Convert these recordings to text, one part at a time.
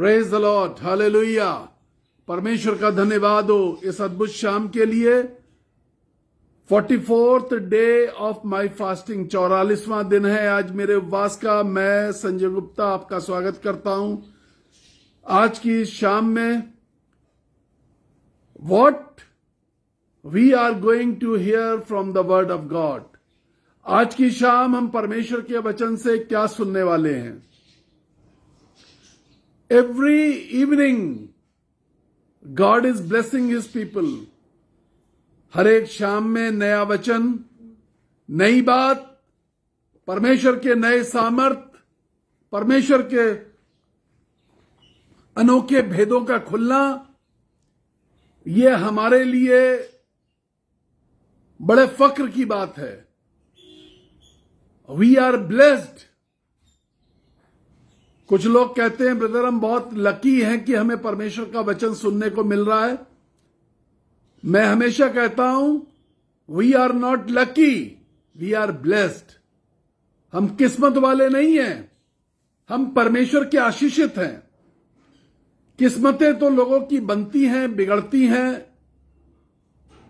Praise the Lord, hallelujah. परमेश्वर का धन्यवाद हो इस अद्भुत शाम के लिए। 44th day of my fasting, 44वां दिन है आज मेरे उपवास का। मैं संजय गुप्ता आपका स्वागत करता हूं आज की शाम में। What we are going to hear from the word of God. आज की शाम हम परमेश्वर के वचन से क्या सुनने वाले हैं। Every evening God is blessing his people. हर एक शाम में नया वचन, नई बात, परमेश्वर के नए सामर्थ, परमेश्वर के अनोखे भेदों का खुलना, ये हमारे लिए बड़े फक्र की बात है। We are blessed. कुछ लोग कहते हैं ब्रदर हम बहुत लकी हैं कि हमें परमेश्वर का वचन सुनने को मिल रहा है। मैं हमेशा कहता हूं we are not lucky, we are blessed. हम किस्मत वाले नहीं हैं, हम परमेश्वर के आशीषित हैं। किस्मतें तो लोगों की बनती हैं, बिगड़ती हैं।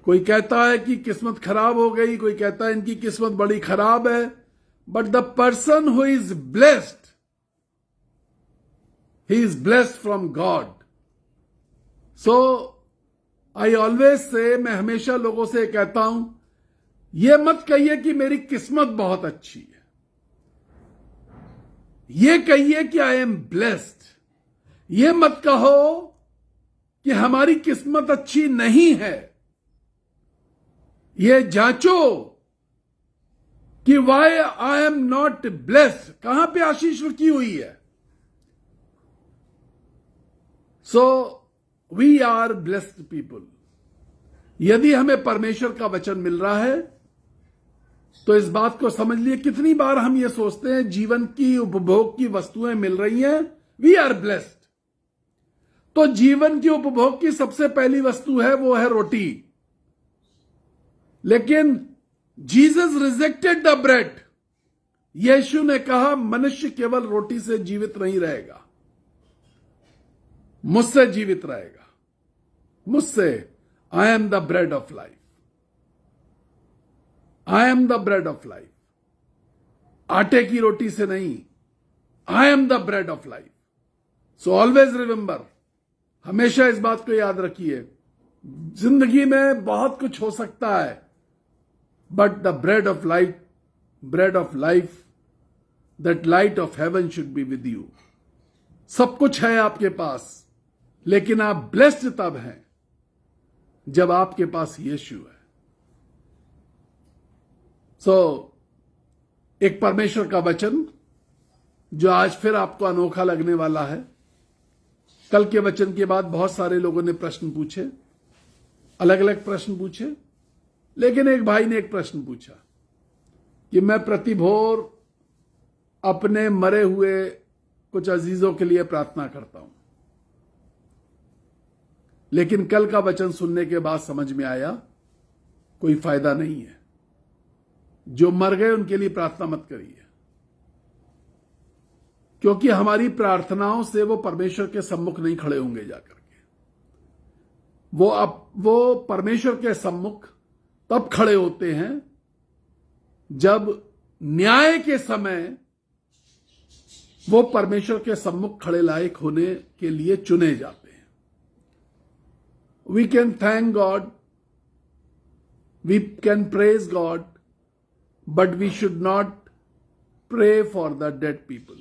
कोई कहता है कि किस्मत खराब हो गई, कोई कहता है इनकी किस्मत बड़ी खराब है। But the person who is blessed, he is blessed from God. So I always say, मैं हमेशा लोगों से कहता हूं ये मत कहिए कि मेरी किस्मत बहुत अच्छी है, ये कहिए कि आई एम ब्लेस्ड। ये मत कहो कि हमारी किस्मत अच्छी नहीं है। ये जांचो कि why I am not blessed, कहां पे आशीष रुकी हुई है। So we are blessed people. यदि हमें परमेश्वर का वचन मिल रहा है तो इस बात को समझ लिए, कितनी बार हम ये सोचते हैं जीवन की उपभोग की वस्तुएं मिल रही हैं, वी आर ब्लेस्ड। तो जीवन की उपभोग की सबसे पहली वस्तु है वो है रोटी। लेकिन जीसस रिजेक्टेड द ब्रेड। यीशु ने कहा मनुष्य केवल रोटी से जीवित नहीं रहेगा, मुझसे जीवित रहेगा। मुझसे, आई am the bread of life, I am the bread of life. आटे की रोटी से नहीं, आई am the bread of life. So always remember, हमेशा इस बात को याद रखिए। जिंदगी में बहुत कुछ हो सकता है, but the bread of life, that light of haven should be with you. सब कुछ है आपके पास, लेकिन आप ब्लेस्ड तब हैं जब आपके पास यीशु है। सो एक परमेश्वर का वचन जो आज फिर आपको अनोखा लगने वाला है। कल के वचन के बाद बहुत सारे लोगों ने प्रश्न पूछे, अलग अलग प्रश्न पूछे, लेकिन एक भाई ने एक प्रश्न पूछा कि मैं प्रतिभोर अपने मरे हुए कुछ अजीजों के लिए प्रार्थना करता हूं, लेकिन कल का वचन सुनने के बाद समझ में आया कोई फायदा नहीं है। जो मर गए उनके लिए प्रार्थना मत करिए, क्योंकि हमारी प्रार्थनाओं से वो परमेश्वर के सम्मुख नहीं खड़े होंगे जाकर के। वो परमेश्वर के सम्मुख तब खड़े होते हैं जब न्याय के समय वो परमेश्वर के सम्मुख खड़े लायक होने के लिए चुने जाते हैं। We can thank God, we can praise God, but we should not pray for the dead people.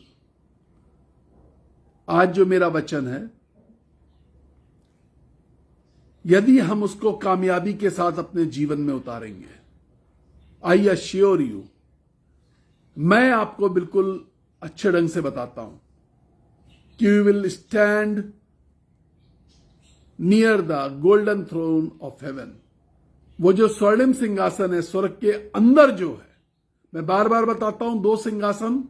आज जो मेरा वचन है, यदि हम उसको कामयाबी के साथ अपने जीवन में उतारेंगे, आई अश्योर यू, मैं आपको बिल्कुल अच्छे ढंग से बताता हूं कि you will stand near the golden throne of heaven. वो जो स्वर्णिम सिंहासन है स्वर्ग के अंदर जो है, मैं बार बार बताता हूं, दो सिंहासन,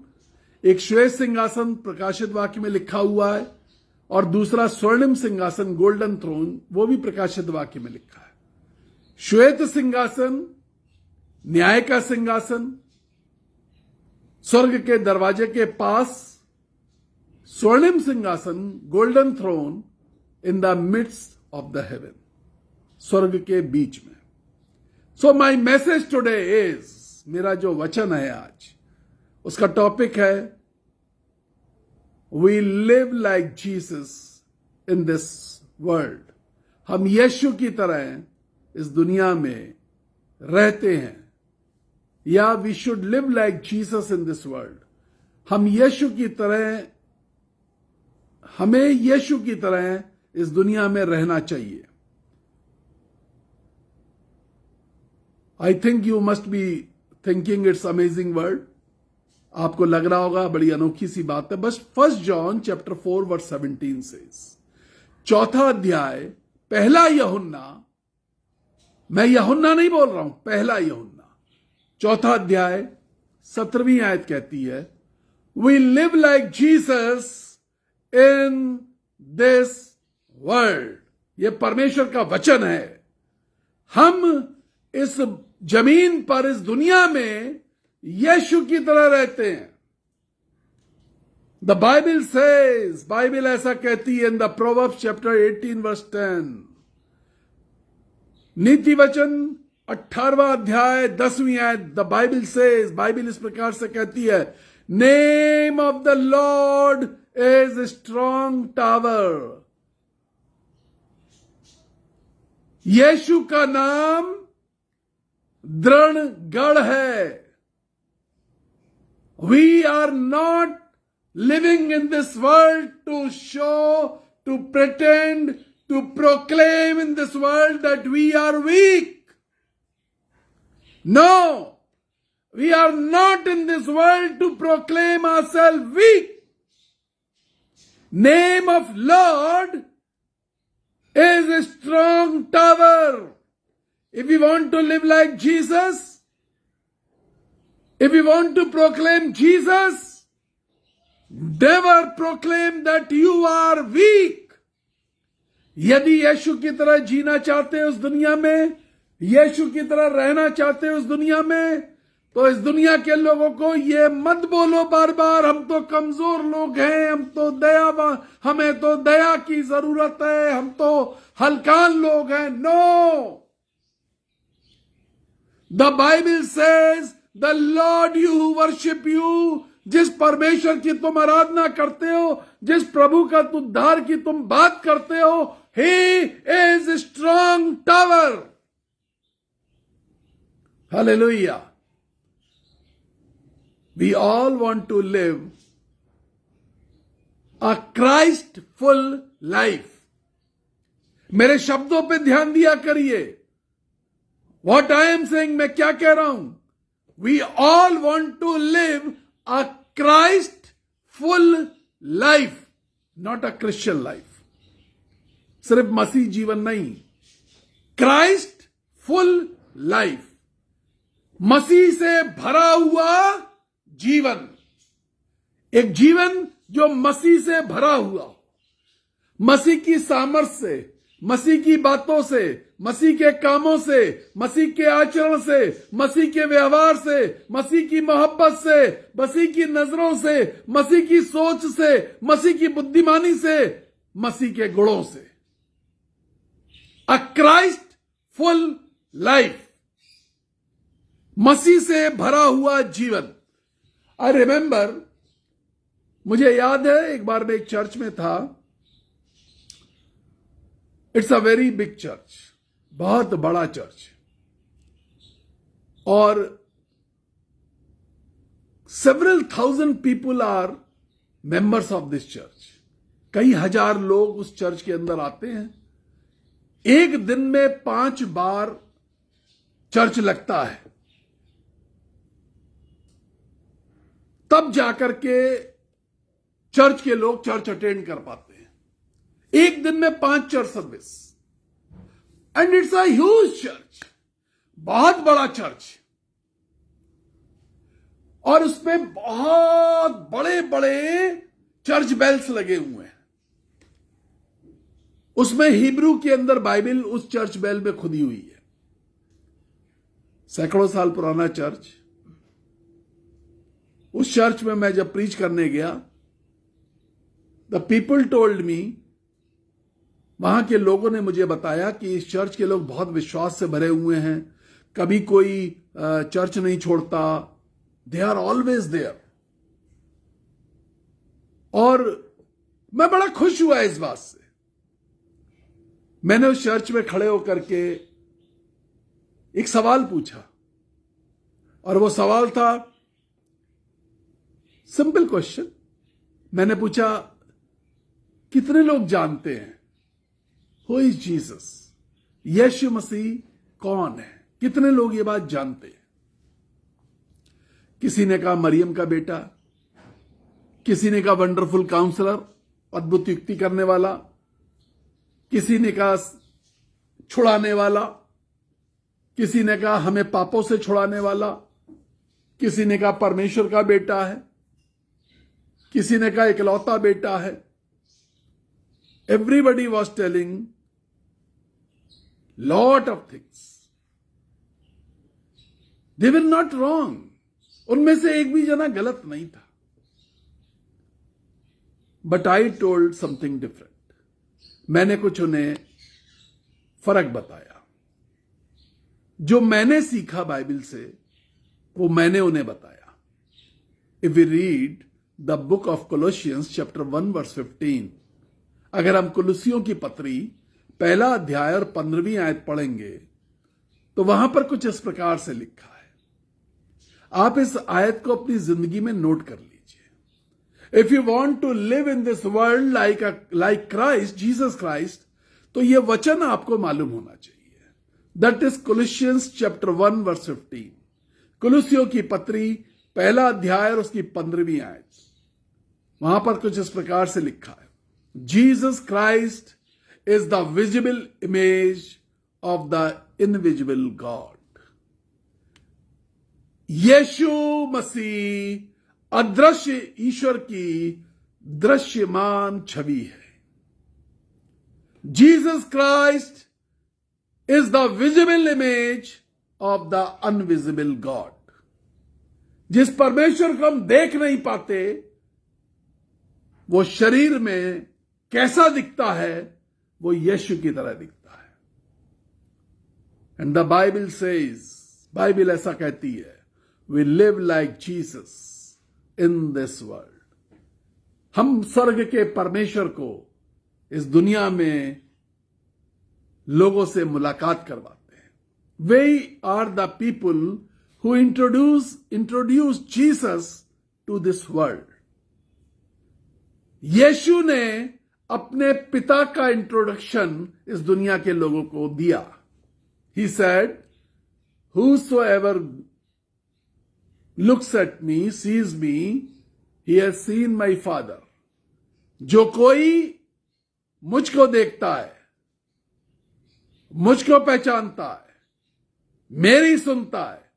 एक श्वेत सिंहासन प्रकाशित वाक्य में लिखा हुआ है, और दूसरा स्वर्णिम सिंहासन गोल्डन थ्रोन, वो भी प्रकाशित वाक्य में लिखा है। श्वेत सिंहासन न्याय का सिंहासन, स्वर्ग के दरवाजे के पास स्वर्णिम सिंहासन, golden throne in the midst of the heaven, स्वर्ग के बीच में। So my message today is, मेरा जो वचन है आज, उसका टॉपिक है we live like Jesus in this world. हम यीशु की तरह इस दुनिया में रहते हैं, या we should live like Jesus in this world. हम यीशु की तरह, हमें यीशु की तरह इस दुनिया में रहना चाहिए। I think you must be thinking it's amazing word. आपको लग रहा होगा बड़ी अनोखी सी बात है। बस 1 जॉन चैप्टर 4 वर्स 17 से, चौथा अध्याय, पहला यूहन्ना, मैं यूहन्ना नहीं बोल रहा हूं, पहला यूहन्ना, चौथा अध्याय 17वीं आयत कहती है, we live like Jesus in this world. यह परमेश्वर का वचन है। हम इस जमीन पर, इस दुनिया में यीशु की तरह रहते हैं। द बाइबल सेज, बाइबल ऐसा कहती है in the Proverbs chapter 18 verse 10, नीति वचन 18वां अध्याय 10वीं आयत, द बाइबल सेज, बाइबल इस प्रकार से कहती है, name of the Lord is strong tower. Yeshu का नाम दृढ़ गढ़ है। We are not living in this world to show, to pretend, to proclaim in this world that we are weak. No, we are not in this world to proclaim ourselves weak. Name of Lord is a strong tower. If you want to live like Jesus, if you want to proclaim Jesus, never proclaim that you are weak. यदि यीशु की तरह जीना चाहते हो इस दुनिया में, यीशु की तरह रहना चाहते हो इस दुनिया में, तो इस दुनिया के लोगों को ये मत बोलो बार बार, हम तो कमजोर लोग हैं, हम तो हमें तो दया की जरूरत है, हम तो हल्कान लोग हैं। No, the Bible says the Lord you worship you, जिस परमेश्वर की तुम आराधना करते हो, जिस प्रभु का उद्धार की तुम बात करते हो, he is strong tower. Hallelujah. We all want to live a Christ-full life. मेरे शब्दों पे ध्यान दिया करिए। What I am saying, मैं क्या कह रहा हूं? We all want to live a Christ-full life, not a Christian life. सिर्फ मसीह जीवन नहीं, Christ-full life, मसीह से भरा हुआ जीवन, एक जीवन जो मसीह से भरा हुआ हो, मसीह की सामर्थ्य से, मसीह की बातों से, मसीह के कामों से, मसीह के आचरण से, मसीह के व्यवहार से, मसीह की मोहब्बत से, मसीह की नजरों से, मसीह की सोच से, मसीह की बुद्धिमानी से, मसीह के गुणों से। अ क्राइस्ट फुल लाइफ, मसीह से भरा हुआ जीवन। आई रिमेंबर, मुझे याद है एक बार मैं एक चर्च में था। It's a very big church, बहुत बड़ा चर्च, और several thousand people are members of this church. कई हजार लोग उस चर्च के अंदर आते हैं। एक दिन में 5 बार चर्च लगता है, तब जाकर के चर्च के लोग चर्च अटेंड कर पाते हैं। एक दिन में 5 church service, and it's a huge church, बहुत बड़ा चर्च, और उसमें बहुत बड़े बड़े चर्च बेल्स लगे हुए हैं। उसमें हिब्रू के अंदर बाइबल उस चर्च बेल में खुदी हुई है। सैकड़ों साल पुराना चर्च। उस चर्च में मैं जब प्रीच करने गया द पीपल टोल्ड मी, वहां के लोगों ने मुझे बताया कि इस चर्च के लोग बहुत विश्वास से भरे हुए हैं, कभी कोई चर्च नहीं छोड़ता, दे आर ऑलवेज देयर। और मैं बड़ा खुश हुआ इस बात से। मैंने उस चर्च में खड़े होकर के एक सवाल पूछा, और वो सवाल था सिंपल क्वेश्चन। मैंने पूछा, कितने लोग जानते हैं हु इज जीसस, यीशु मसीह कौन है? कितने लोग ये बात जानते हैं? किसी ने कहा मरियम का बेटा, किसी ने कहा वंडरफुल काउंसलर, अद्भुत युक्ति करने वाला, किसी ने कहा छुड़ाने वाला, किसी ने कहा हमें पापों से छुड़ाने वाला, किसी ने कहा परमेश्वर का बेटा है, किसी ने कहा इकलौता बेटा है। Everybody was telling lot of things. They were not wrong, उनमें से एक भी जना गलत नहीं था। But I told something different. मैंने कुछ उन्हें फर्क बताया। जो मैंने सीखा बाइबल से वो मैंने उन्हें बताया। If we read the book of Colossians chapter 1 verse 15, अगर हम कुलुसियों की पत्री पहला अध्याय और 15वीं आयत पढ़ेंगे तो वहां पर कुछ इस प्रकार से लिखा है। आप इस आयत को अपनी जिंदगी में नोट कर लीजिए। If you want to live in this world like Christ, Jesus Christ, तो यह वचन आपको मालूम होना चाहिए। That is Colossians chapter 1 verse 15, कुलुसियों की पत्री पहला अध्याय और उसकी 15वीं आयत। वहां पर कुछ इस प्रकार से लिखा है, Jesus Christ is the visible image of the invisible God. Yeshu Masih अदृश्य ईश्वर की दृश्यमान छवि है। Jesus Christ is the visible image of the invisible God. जिस परमेश्वर को हम देख नहीं पाते वो शरीर में कैसा दिखता है, वो यीशु की तरह दिखता है। And the Bible says, Bible ऐसा कहती है, we live like Jesus in this world. हम स्वर्ग के परमेश्वर को इस दुनिया में लोगों से मुलाकात करवाते हैं। They are the people who introduce Jesus to this world. Yeshu ने अपने पिता का इंट्रोडक्शन इस दुनिया के लोगों को दिया। He said, whosoever looks at me, sees me, he has seen my father। जो कोई मुझको देखता है, मुझको पहचानता है, मेरी सुनता है,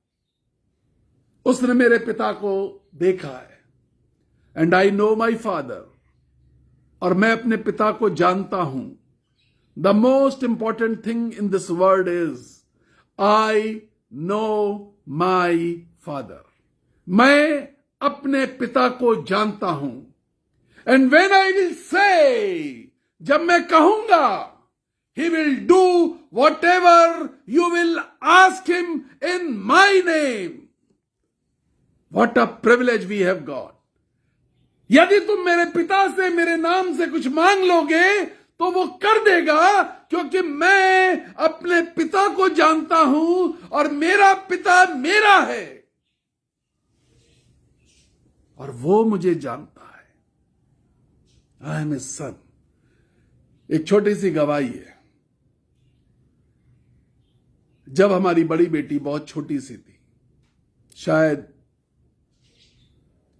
उसने मेरे पिता को देखा है। And I know my father, और मैं अपने पिता को जानता हूं। The most important thing in this world is I know my father. मैं अपने पिता को जानता हूं। And when I will say, जब मैं कहूंगा, he will do whatever you will ask him in my name. What a privilege we have got. यदि तुम मेरे पिता से मेरे नाम से कुछ मांग लोगे तो वो कर देगा, क्योंकि मैं अपने पिता को जानता हूं और मेरा पिता मेरा है और वो मुझे जानता है। I am his son. एक छोटी सी गवाही है। जब हमारी बड़ी बेटी बहुत छोटी सी थी, शायद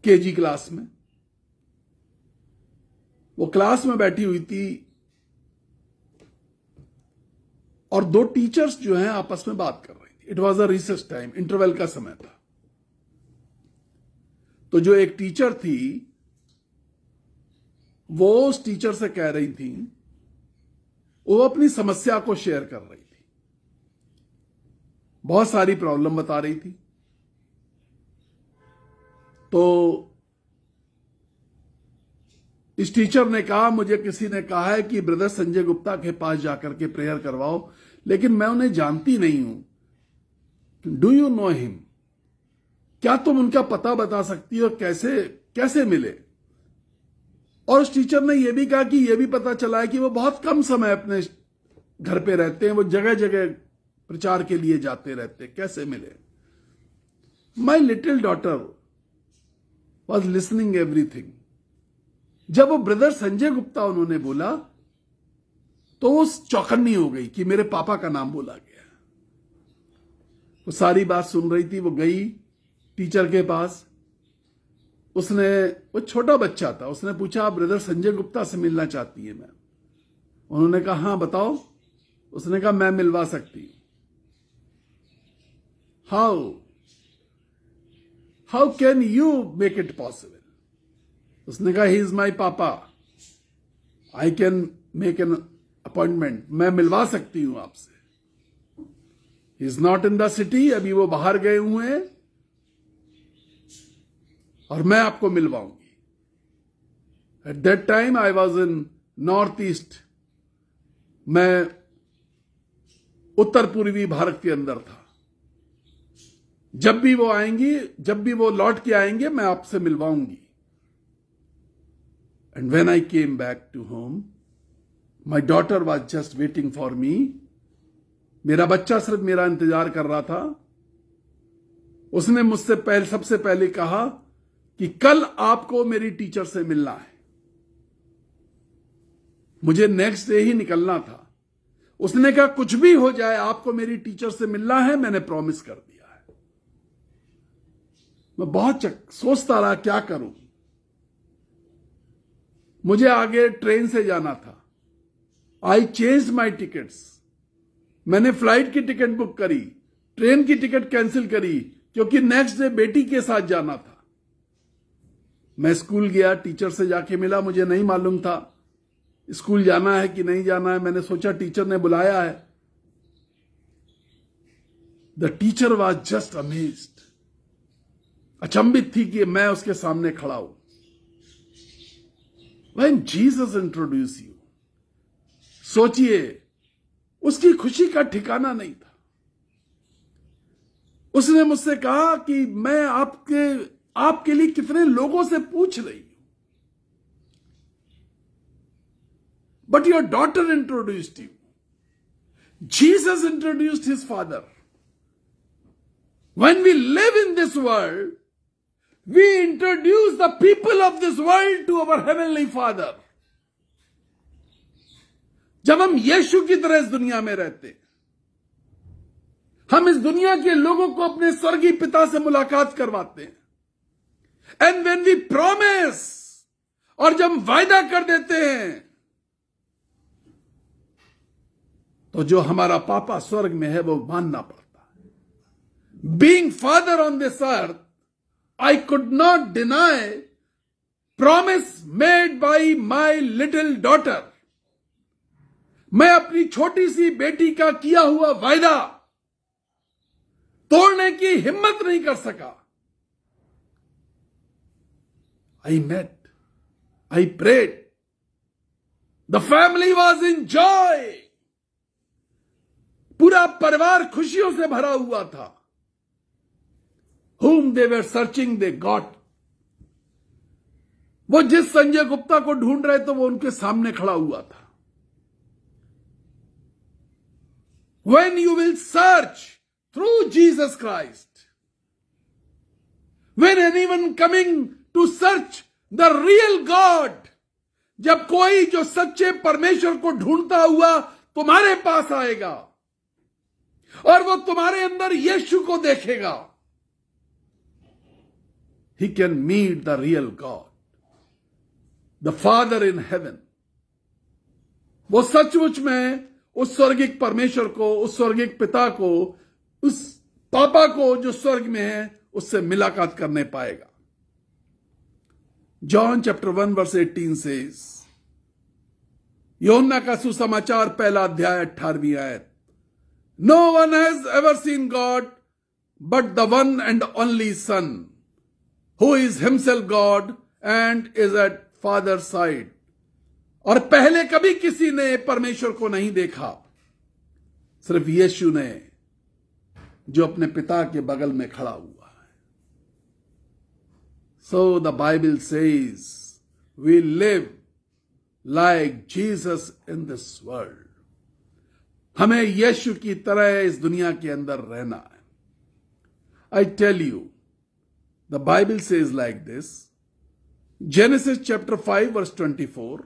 केजी क्लास में, वो क्लास में बैठी हुई थी और दो टीचर्स जो हैं आपस में बात कर रही थी। It was a recess time, interval का समय था। तो जो एक टीचर थी वो उस टीचर से कह रही थी, वो अपनी समस्या को शेयर कर रही थी, बहुत सारी प्रॉब्लम बता रही थी। तो इस टीचर ने कहा, मुझे किसी ने कहा है कि ब्रदर संजय गुप्ता के पास जाकर के प्रेयर करवाओ, लेकिन मैं उन्हें जानती नहीं हूं। Do you know him? क्या तुम उनका पता बता सकती हो? कैसे मिले? और उस टीचर ने यह भी कहा कि यह भी पता चला है कि वो बहुत कम समय अपने घर पे रहते हैं, वो जगह जगह प्रचार के लिए जाते रहते। कैसे मिले? My little daughter was listening everything. जब वो ब्रदर संजय गुप्ता उन्होंने बोला तो वो चौकन्नी हो गई कि मेरे पापा का नाम बोला गया। वो सारी बात सुन रही थी। वो गई टीचर के पास। वो छोटा बच्चा था। उसने पूछा, ब्रदर संजय गुप्ता से मिलना चाहती है मैम? उन्होंने कहा, हां बताओ। उसने कहा, मैं मिलवा सकती हूं। How can you make it possible? उसने कहा, he is my papa, I can make an appointment. मैं मिलवा सकती हूं आपसे। He is not in the city, अभी वो बाहर गए हुए हैं और मैं आपको मिलवाऊंगी। At that time I was in North East. मैं उत्तर पूर्वी भारत के अंदर था। जब भी वो आएंगी, जब भी वो लौट के आएंगे, मैं आपसे मिलवाऊंगी। And when I came back to home, my daughter was just waiting for me. मेरा बच्चा सिर्फ मेरा इंतजार कर रहा था। उसने मुझसे सबसे पहले कहा कि कल आपको मेरी टीचर से मिलना है। मुझे नेक्स्ट डे ही निकलना था। उसने कहा, कुछ भी हो जाए, आपको मेरी टीचर से मिलना है, मैंने प्रॉमिस कर दिया है। मैं बहुत सोचता रहा क्या करूं। मुझे आगे ट्रेन से जाना था। आई चेंज्ड माई टिकट्स। मैंने फ्लाइट की टिकट बुक करी, ट्रेन की टिकट कैंसिल करी, क्योंकि नेक्स्ट डे बेटी के साथ जाना था। मैं स्कूल गया, टीचर से जाके मिला। मुझे नहीं मालूम था स्कूल जाना है कि नहीं जाना है। मैंने सोचा टीचर ने बुलाया है। The teacher was just amazed. अचंभित थी कि मैं उसके सामने खड़ा हूं। When Jesus introduced you, सोचिए, उसकी खुशी का ठिकाना नहीं था। उसने मुझसे कहा कि मैं आपके लिए कितने लोगों से पूछ रही हूं, but your daughter introduced you. Jesus introduced his father. When we live in this world, we introduce the people of this world to our heavenly Father. जब हम यीशु की तरह इस दुनिया में रहते हैं, हम इस दुनिया के लोगों को अपने स्वर्गीय पिता से मुलाकात करवाते हैं। एंड व्हेन वी प्रॉमिस, और जब हम वायदा कर देते हैं, तो जो हमारा पापा स्वर्ग में है वो मानना पड़ता है। Being father on this earth, I could not deny promise made by my little daughter. मैं अपनी छोटी सी बेटी का किया हुआ वायदा तोड़ने की हिम्मत नहीं कर सका। I met, I prayed. The family was in joy. पूरा परिवार खुशियों से भरा हुआ था। Whom they were searching, they got. वो जिस संजय गुप्ता को ढूंढ रहे थे वो उनके सामने खड़ा हुआ था। When you will search through Jesus Christ, when anyone coming to search the real God, जब कोई जो सच्चे परमेश्वर को ढूंढता हुआ तुम्हारे पास आएगा और वो तुम्हारे अंदर यीशु को देखेगा, he can meet the real God, the Father in heaven. वो सचमुच में उस स्वर्गिक परमेश्वर को, उस स्वर्गिक पिता को, उस पापा को जो स्वर्ग में है, उससे मुलाकात करने पाएगा। जॉन चैप्टर 1 वर्स 18 says, यूहन्ना का सुसमाचार पहला अध्याय 18वीं आयत, No one has ever seen God but the one and only Son, who is himself God and is at father side, और पहले कभी किसी ने परमेश्वर को नहीं देखा, सिर्फ यीशु ने जो अपने पिता के बगल में खड़ा हुआ है। So the Bible says we live like Jesus in this world. हमें यीशु की तरह इस दुनिया के अंदर रहना है। I tell you, the Bible says like this, Genesis chapter 5 verse 24,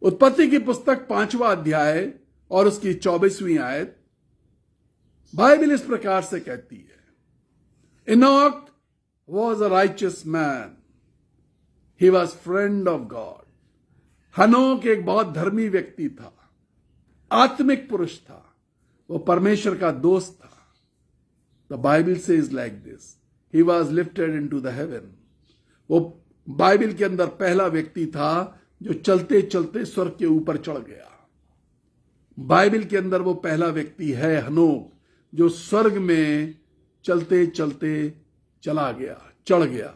उत्पत्ति की पुस्तक 5वां अध्याय और उसकी 24वीं आयत, बाइबल इस प्रकार से कहती है, Enoch was a righteous man, he was friend of God. हनोक एक बहुत धर्मी व्यक्ति था, आत्मिक पुरुष था, वो परमेश्वर का दोस्त था। The Bible says like this, he was lifted into the haven. वो बाइबल के अंदर पहला व्यक्ति था जो चलते चलते स्वर्ग के ऊपर चढ़ गया। बाइबल के अंदर वो पहला व्यक्ति है हनोक, जो स्वर्ग में चलते चलते चला गया, चढ़ गया।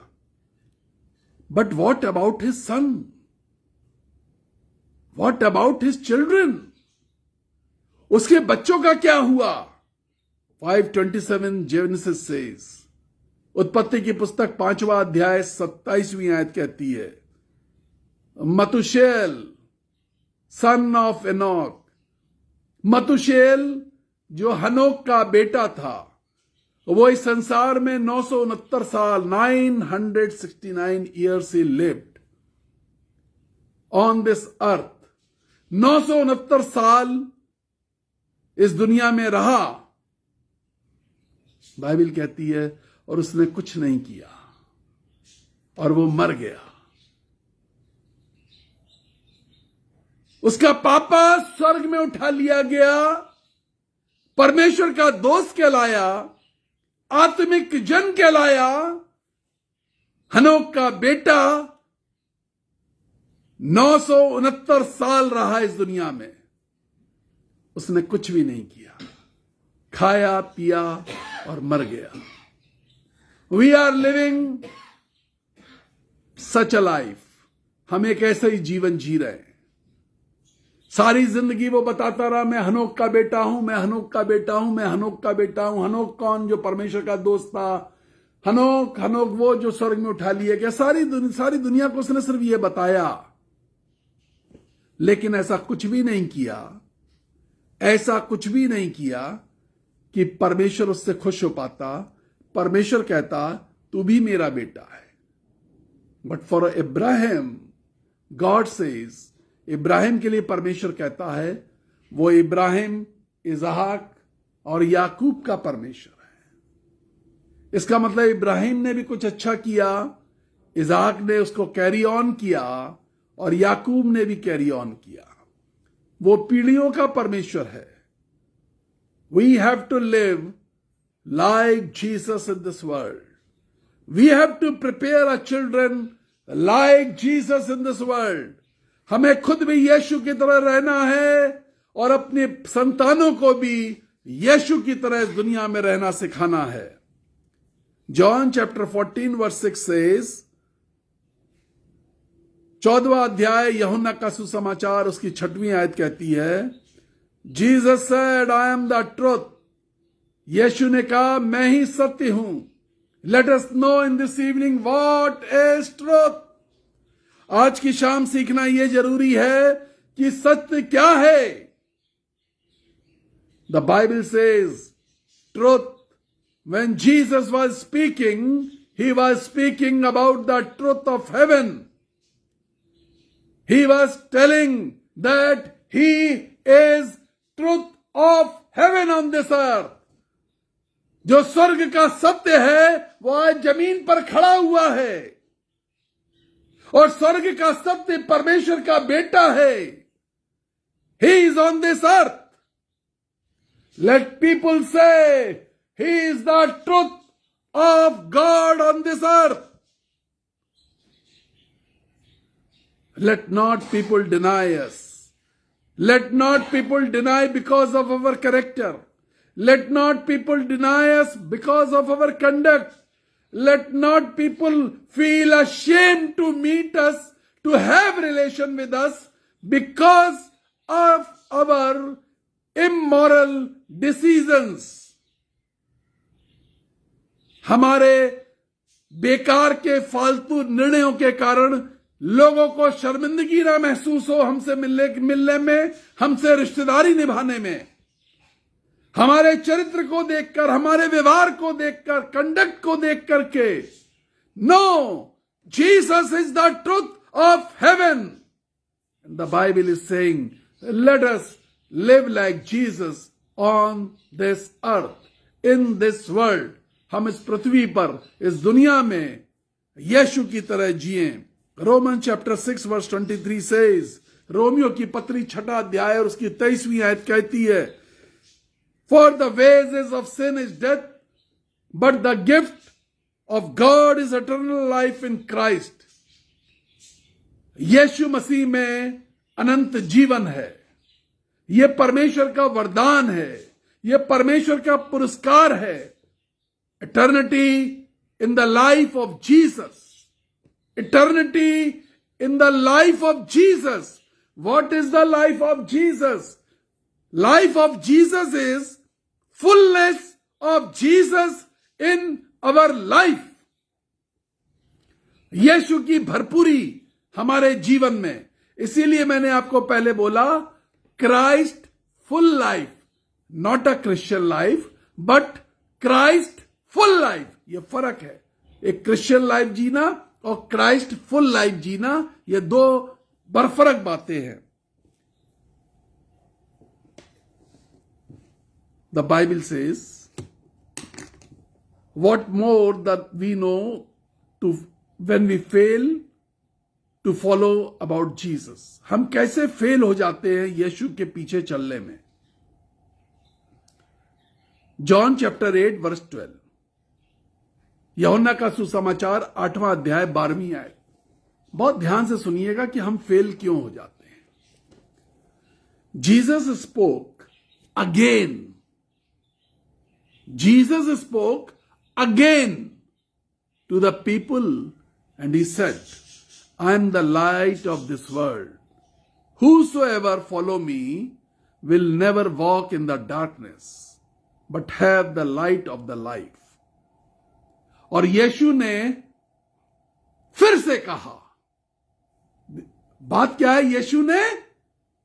But what about his son? What about his children? उसके बच्चों का क्या हुआ? 5:27 जेनेसिस सेज, उत्पत्ति की पुस्तक 5वां अध्याय 27वीं आयत कहती है, मतुशेल सन ऑफ एनोक। मतुशेल जो हनोक का बेटा था, वो इस संसार में 969 साल 969 years he lived on this अर्थ। 969 साल इस दुनिया में रहा, बाइबल कहती है, और उसने कुछ नहीं किया और वो मर गया। उसका पापा स्वर्ग में उठा लिया गया, परमेश्वर का दोस्त कहलाया, आत्मिक जन कहलाया। हनोक का बेटा 969 साल रहा इस दुनिया में, उसने कुछ भी नहीं किया, खाया पिया और मर गया। We are living such a life. हम एक ऐसा ही जीवन जी रहे हैं। सारी जिंदगी वो बताता रहा, मैं हनोक का बेटा हूं, मैं हनोक का बेटा हूं, मैं हनोक का बेटा हूं। हनोक कौन? जो परमेश्वर का दोस्त था। हनोक वो जो स्वर्ग में उठा लिया गया। सारी दुनिया को उसने सिर्फ ये बताया, लेकिन ऐसा कुछ भी नहीं किया, ऐसा कुछ भी नहीं किया कि परमेश्वर उससे खुश हो पाता। परमेश्वर कहता, तू भी मेरा बेटा है। But for Ibrahim, God says, Ibrahim के लिए परमेश्वर कहता है, वो इब्राहिम, इसहाक और याकूब का परमेश्वर है। इसका मतलब इब्राहिम ने भी कुछ अच्छा किया, इसहाक ने उसको कैरी ऑन किया और याकूब ने भी कैरी ऑन किया। वो पीढ़ियों का परमेश्वर है। We have to live like Jesus in this world. We have to prepare our children like Jesus in this world. हमें खुद भी यीशु की तरह रहना है और अपने संतानों को भी यीशु की तरह इस दुनिया में रहना सिखाना है। जॉन चैप्टर 14 वर्स 6 सेज, 14वां अध्याय यूहन्ना का सुसमाचार, उसकी 6वीं आयत कहती है, Jesus said, I am the truth. Yeshu ने कहा, मैं ही सत्य हूं। Let us know in this evening what is truth. आज की शाम सीखना यह जरूरी है कि सत्य क्या है। The Bible says truth. When Jesus was speaking, he was speaking about the truth of haven. He was telling that he is truth of heaven on this earth. जो स्वर्ग का सत्य है वो आज जमीन पर खड़ा हुआ है, और स्वर्ग का सत्य परमेश्वर का बेटा है। He is on this earth. Let people say he is the truth of God on this earth. Let not people deny us. Let not people deny because of our character. Let not people deny us because of our conduct. let not people feel ashamed to meet us, to have relation with us because of our immoral decisions. हमारे बेकार के फालतू निर्णयों के कारण लोगों को शर्मिंदगी ना महसूस हो हमसे मिलने में, हमसे रिश्तेदारी निभाने में। हमारे चरित्र को देखकर, हमारे व्यवहार को देखकर, कंडक्ट को देख करके। No, Jesus is the truth of heaven. The Bible is saying, let us live like Jesus on this earth, in this world. हम इस पृथ्वी पर, इस दुनिया में यीशु की तरह जिए। रोमन चैप्टर 6 वर्स 23 सेज, रोमियो की पत्री 6 अध्याय और उसकी 23वीं आयत कहती है, For the wages of sin is death, but the gift of God is eternal life in Christ. यीशु मसीह में अनंत जीवन है। यह परमेश्वर का वरदान है, यह परमेश्वर का पुरस्कार है। Eternity in the life of Jesus. Eternity in the life of Jesus. What is the life of Jesus? Life of Jesus is fullness of Jesus in our life. यीशु की भरपूरी हमारे जीवन में। इसीलिए मैंने आपको पहले बोला, Christ full life, not a Christian life, but Christ full life. यह फर्क है, एक क्रिश्चियन लाइफ जीना और क्राइस्ट फुल लाइफ जीना, ये दो बरफरक बातें हैं। The Bible says, what more that we know to when we fail to follow about Jesus. हम कैसे फेल हो जाते हैं यीशु के पीछे चलने में। जॉन चैप्टर 8 वर्स 12, यूहन्ना का सुसमाचार 8वां अध्याय 12वीं आयत। बहुत ध्यान से सुनिएगा कि हम फेल क्यों हो जाते हैं। Jesus spoke again, Jesus spoke again to the people and he said, I am the light of this world. Whosoever follow me will never walk in the darkness, but have the light of the life. और यीशु ने फिर से कहा, बात क्या है? यीशु ने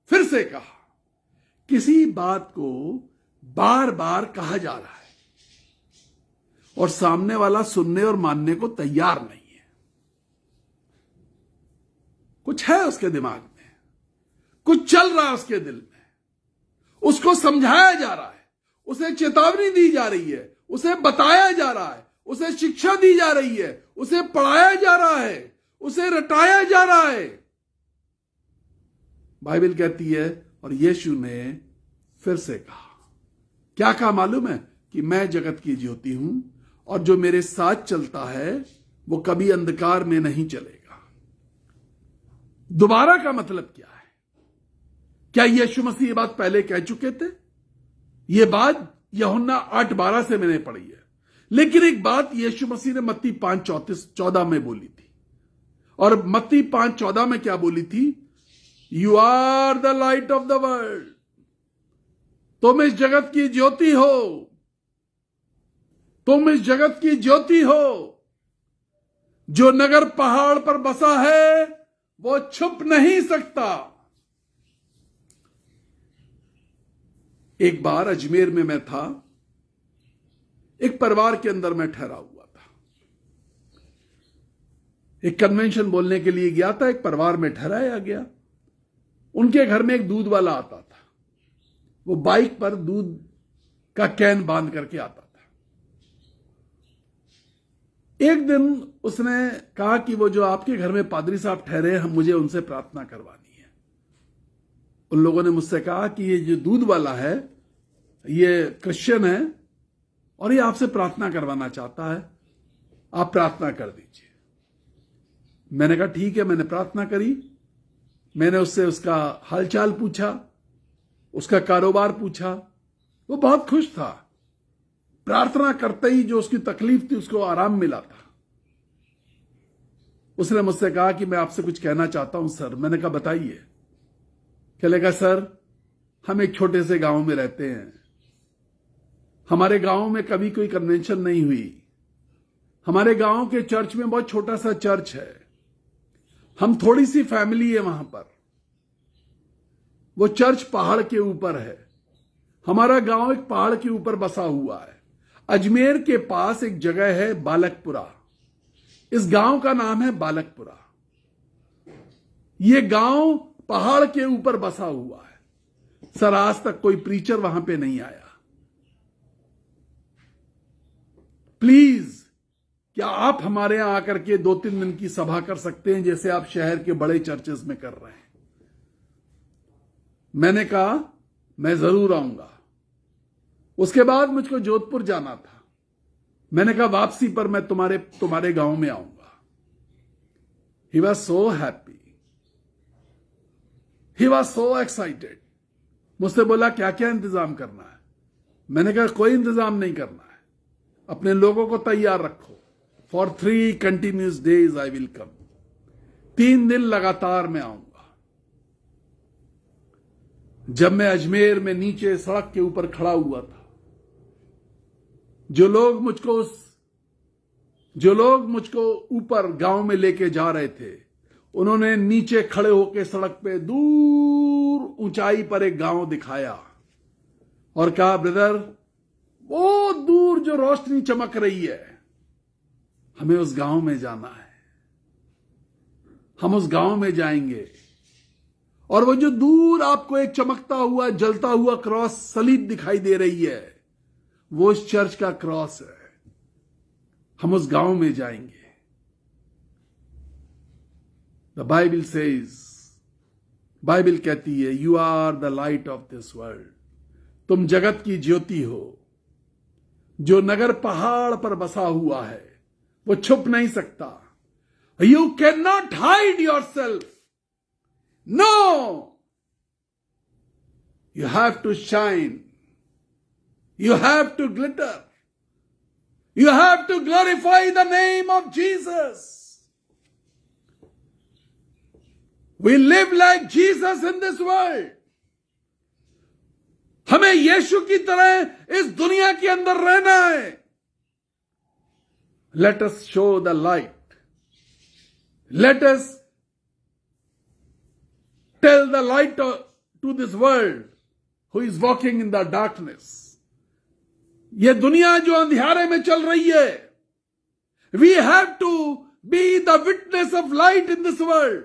फिर से कहा। किसी बात को बार बार कहा जा रहा है और सामने वाला सुनने और मानने को तैयार नहीं है। कुछ है उसके दिमाग में, कुछ चल रहा है उसके दिल में, उसको समझाया जा रहा है, उसे चेतावनी दी जा रही है, उसे बताया जा रहा है, उसे शिक्षा दी जा रही है, उसे पढ़ाया जा रहा है, उसे रटाया जा रहा है। बाइबल कहती है, और यीशु ने फिर से कहा, क्या कहा मालूम है? कि मैं जगत की ज्योति हूं और जो मेरे साथ चलता है वो कभी अंधकार में नहीं चलेगा। दोबारा का मतलब क्या है? क्या यीशु मसीह ये बात पहले कह चुके थे? ये बात यूहन्ना 8:12 से मैंने पढ़ी है। लेकिन एक बात यीशु मसीह ने मत्ती 5:14 में बोली थी, और मत्ती 5:14 में क्या बोली थी? You are the light of the world. तुम इस जगत की ज्योति हो, तुम इस जगत की ज्योति हो। जो नगर पहाड़ पर बसा है वो छुप नहीं सकता। एक बार अजमेर में मैं था, एक परिवार के अंदर मैं ठहरा हुआ था। एक कन्वेंशन बोलने के लिए गया था, एक परिवार में ठहराया गया। उनके घर में एक दूध वाला आता था। वो बाइक पर दूध का कैन बांध करके आता था। एक दिन उसने कहा कि वो जो आपके घर में पादरी साहब ठहरे हैं, मुझे उनसे प्रार्थना करवानी है। उन लोगों ने मुझसे कहा कि ये जो दूध वाला है ये क्रिश्चियन है और ये आपसे प्रार्थना करवाना चाहता है, आप प्रार्थना कर दीजिए। मैंने कहा ठीक है। मैंने प्रार्थना करी। मैंने उससे उसका हालचाल पूछा, उसका कारोबार पूछा। वो बहुत खुश था। प्रार्थना करते ही जो उसकी तकलीफ थी उसको आराम मिला था। उसने मुझसे कहा कि मैं आपसे कुछ कहना चाहता हूं सर। मैंने कहा बताइए। कहलेगा सर, हम एक छोटे से गांव में रहते हैं। हमारे गांव में कभी कोई कन्वेंशन नहीं हुई। हमारे गांव के चर्च में बहुत छोटा सा चर्च है। हम थोड़ी सी फैमिली है वहां पर। वो चर्च पहाड़ के ऊपर है। हमारा गांव एक पहाड़ के ऊपर बसा हुआ है। अजमेर के पास एक जगह है बालकपुरा। इस गांव का नाम है बालकपुरा। यह गांव पहाड़ के ऊपर बसा हुआ है। सर, आज तक कोई प्रीचर वहां पे नहीं आया। प्लीज, क्या आप हमारे यहां आकर के 2-3 दिन की सभा कर सकते हैं जैसे आप शहर के बड़े चर्चेस में कर रहे हैं? मैंने कहा मैं जरूर आऊंगा। उसके बाद मुझको जोधपुर जाना था। मैंने कहा वापसी पर मैं तुम्हारे गांव में आऊंगा। He was so happy, he was so excited. मुझसे बोला क्या क्या इंतजाम करना है? मैंने कहा कोई इंतजाम नहीं करना है, अपने लोगों को तैयार रखो। For 3 continuous days I will come. 3 दिन लगातार मैं आऊंगा। जब मैं अजमेर में नीचे सड़क के ऊपर खड़ा हुआ था, जो लोग मुझको ऊपर गांव में लेके जा रहे थे, उन्होंने नीचे खड़े होकर सड़क पे दूर ऊंचाई पर एक गांव दिखाया और कहा ब्रदर, वो दूर जो रोशनी चमक रही है, हमें उस गांव में जाना है। हम उस गांव में जाएंगे और वो जो दूर आपको एक चमकता हुआ जलता हुआ क्रॉस सलीब दिखाई दे रही है, वो इस चर्च का क्रॉस है। हम उस गांव में जाएंगे। द बाइबल सेज, बाइबल कहती है, you are the light of this world. तुम जगत की ज्योति हो। जो नगर पहाड़ पर बसा हुआ है वो छुप नहीं सकता। You can not hide yourself. No, you have to shine. You have to glitter. You have to glorify the name of Jesus. We live like Jesus in this world. हमें यीशु की तरह इस दुनिया के अंदर रहना है। Let us show the light. Let us tell the light to this world who is walking in the darkness. ये दुनिया जो अंधियारे में चल रही है, we have to be the witness of light in this world.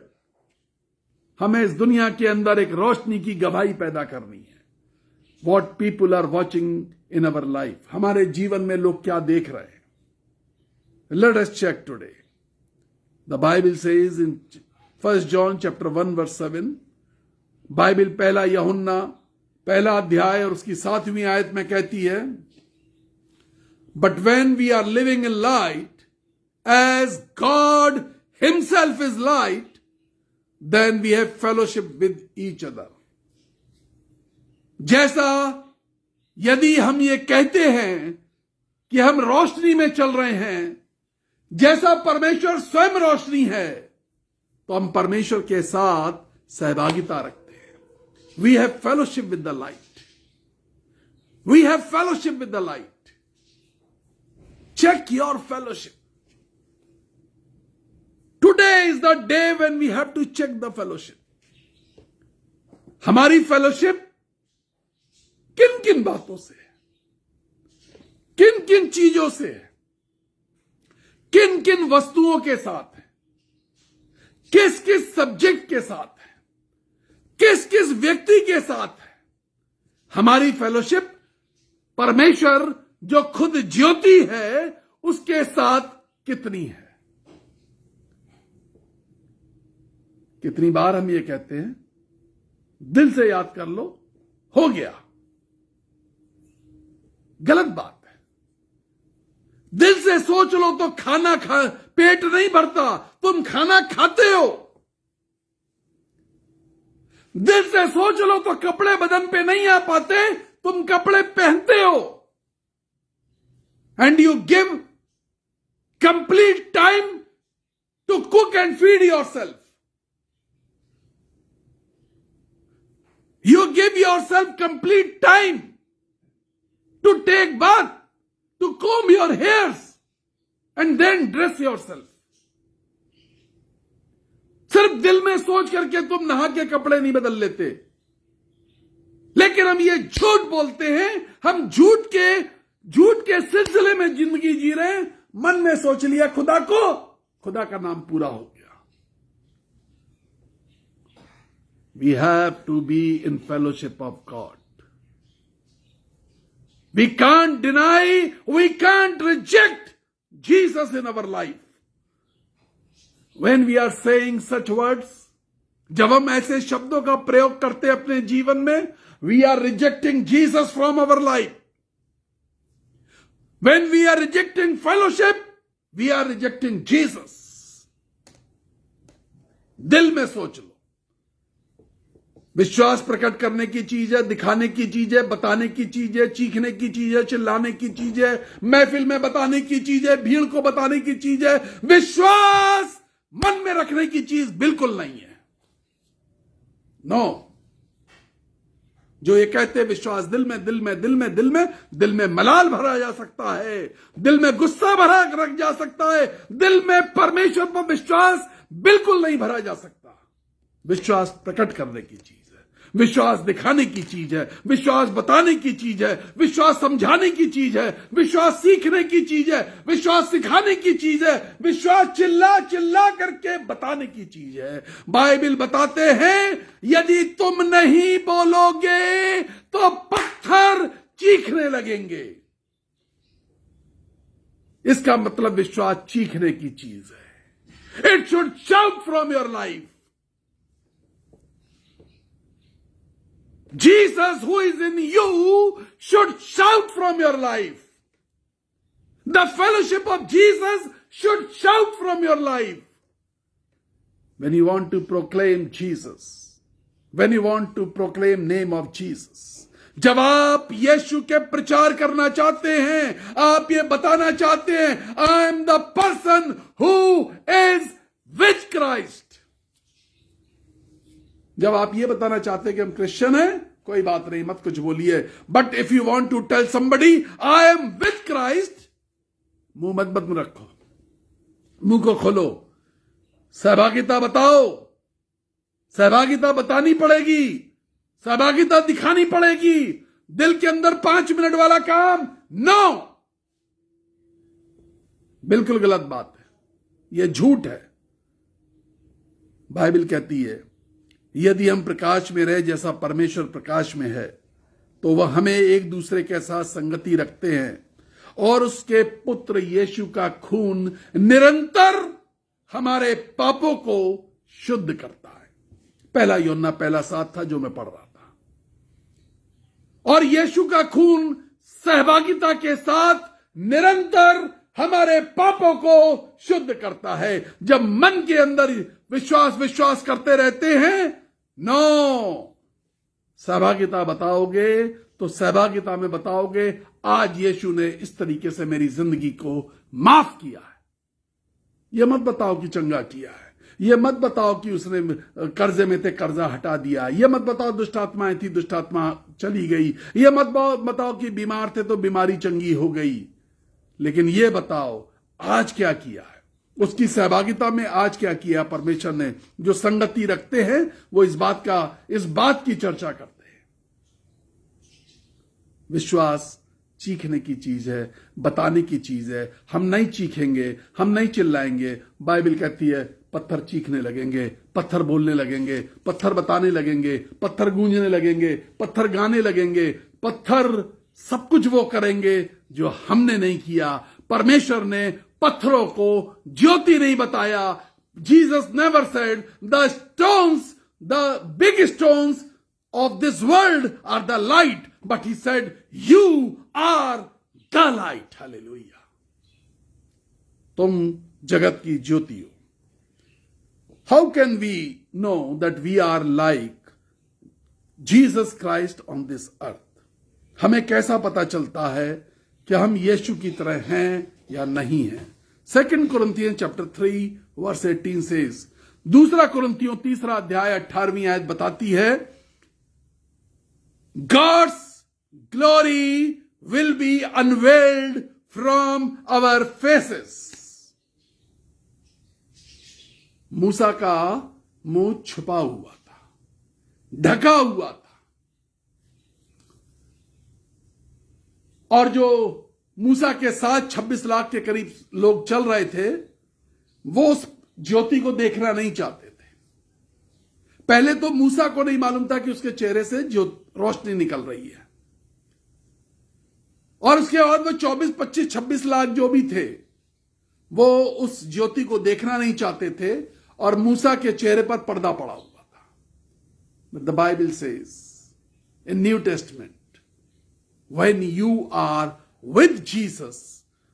हमें इस दुनिया के अंदर एक रोशनी की गवाही पैदा करनी है। What people are watching in our life. हमारे जीवन में लोग क्या देख रहे हैं? Let us check today. The Bible says in 1 John chapter 1 verse 7, Bible 1 यूहन्ना 1 अध्याय और उसकी 7वीं आयत में कहती है, but when we are living in light as God himself is light, then we have fellowship with each other. जैसा यदि हम ये कहते हैं कि हम रोशनी में चल रहे हैं, जैसा परमेश्वर स्वयं रोशनी है, तो हम परमेश्वर के साथ सहभागिता रखते हैं। We have fellowship with the light. We have fellowship with the light. Check your fellowship. Today is the day when we have to check the fellowship. हमारी फेलोशिप किन किन बातों से, किन किन चीजों से, किन किन वस्तुओं के साथ है, किस किस सब्जेक्ट के साथ है, किस किस व्यक्ति के साथ है। हमारी फेलोशिप परमेश्वर जो खुद ज्योति है उसके साथ कितनी है? कितनी बार हम ये कहते हैं, दिल से याद कर लो, हो गया। गलत बात है। दिल से सोच लो तो पेट नहीं भरता, तुम खाना खाते हो। दिल से सोच लो तो कपड़े बदन पे नहीं आ पाते, तुम कपड़े पहनते हो। and you give complete time to cook and feed yourself. You give yourself complete time to take bath, to comb your hairs, and then dress yourself. सिर्फ दिल में सोच करके तुम नहा के कपड़े नहीं बदल लेते, लेकिन हम ये झूठ बोलते हैं, हम झूठ के सिलसिले में जिंदगी जी रहे हैं। मन में सोच लिया खुदा को, खुदा का नाम पूरा हो गया। We have to be in fellowship of God. We can't deny, we can't reject Jesus in our life. When we are saying such words, जब हम ऐसे शब्दों का प्रयोग करते हैं अपने जीवन में, we are rejecting Jesus from our life. When we are rejecting fellowship, we are rejecting Jesus. दिल में सोच लो, विश्वास प्रकट करने की चीज है, दिखाने की चीज है, बताने की चीज है, चीखने की चीज है, चिल्लाने की चीज है, महफिल में बताने की चीज है, भीड़ को बताने की चीज है। विश्वास मन में रखने की चीज बिल्कुल नहीं है। नो, जो ये कहते हैं विश्वास दिल में मलाल भरा जा सकता है, दिल में गुस्सा भरा रख जा सकता है, दिल में परमेश्वर पर विश्वास बिल्कुल नहीं भरा जा सकता। विश्वास प्रकट करने की चीज है, विश्वास दिखाने की चीज है, विश्वास बताने की चीज है, विश्वास समझाने की चीज है, विश्वास सीखने की चीज है, विश्वास सिखाने की चीज है, विश्वास चिल्ला चिल्ला करके बताने की चीज है। बाइबल बताते हैं यदि तुम नहीं बोलोगे तो पत्थर चीखने लगेंगे। इसका मतलब विश्वास चीखने की चीज है। It should shout from your life. Jesus who is in you should shout from your life. The fellowship of Jesus should shout from your life. When you want to proclaim Jesus, when you want to proclaim name of Jesus, जब आप यीशु के प्रचार करना चाहते हैं, आप ये बताना चाहते हैं, I am the person who is with Christ. जब आप ये बताना चाहते हैं कि हम क्रिश्चियन हैं, कोई बात नहीं, मत कुछ बोलिए। But if you want to tell somebody I am with Christ, मुंह मत रखो, मुंह को खोलो, सहभागिता बताओ, सहभागिता बतानी पड़ेगी, सहभागिता दिखानी पड़ेगी। दिल के अंदर 5 मिनट वाला काम नो, बिल्कुल गलत बात है, यह झूठ है। बाइबल कहती है यदि हम प्रकाश में रहे जैसा परमेश्वर प्रकाश में है, तो वह हमें एक दूसरे के साथ संगति रखते हैं और उसके पुत्र यीशु का खून निरंतर हमारे पापों को शुद्ध करता है। पहला यूहन्ना 1:7 था जो मैं पढ़ रहा था। और यीशु का खून सहभागिता के साथ निरंतर हमारे पापों को शुद्ध करता है। जब मन के अंदर विश्वास करते रहते हैं, नो, सहभागिता बताओगे तो सहभागिता में बताओगे आज यीशु ने इस तरीके से मेरी जिंदगी को माफ किया है। यह मत बताओ कि चंगा किया है, यह मत बताओ कि उसने कर्जे में थे कर्जा हटा दिया, यह मत बताओ दुष्ट आत्माएं थी दुष्ट आत्मा चली गई, यह मत बताओ कि बीमार थे तो बीमारी चंगी हो गई, लेकिन यह बताओ आज क्या किया है, उसकी सहभागिता में आज क्या किया परमेश्वर ने। जो संगति रखते हैं वो इस बात की चर्चा करते हैं। विश्वास चीखने की चीज है, बताने की चीज है। हम नहीं चीखेंगे, हम नहीं चिल्लाएंगे। बाइबल कहती है पत्थर चीखने लगेंगे, पत्थर बोलने लगेंगे, पत्थर बताने लगेंगे, पत्थर गूंजने लगेंगे, पत्थर गाने लगेंगे, पत्थर सब कुछ वो करेंगे जो हमने नहीं किया। परमेश्वर ने पत्थरों को ज्योति नहीं बताया। Jesus never said the stones, the big stones of this world are the light, but he said you are the light. Hallelujah. तुम जगत की ज्योति हो। How can we know that we are like Jesus Christ on this earth? हमें कैसा पता चलता है कि हम यीशु की तरह हैं या नहीं हैं। 2 कुरिन्थियन चैप्टर 3 वर्स 18 सेज, दूसरा कुरिन्थियों 3 अध्याय 18वीं आयत बताती है, God's glory will be unveiled from our faces. Musa का मुंह छुपा हुआ था, ढका हुआ था, और जो मूसा के साथ 26 लाख के करीब लोग चल रहे थे, वो उस ज्योति को देखना नहीं चाहते थे। पहले तो मूसा को नहीं मालूम था कि उसके चेहरे से जो रोशनी निकल रही है, और उसके बाद वो 24, 25, 26 लाख जो भी थे, वो उस ज्योति को देखना नहीं चाहते थे, और मूसा के चेहरे पर पर्दा पड़ा हुआ था। The Bible says in new testament, when you are with Jesus,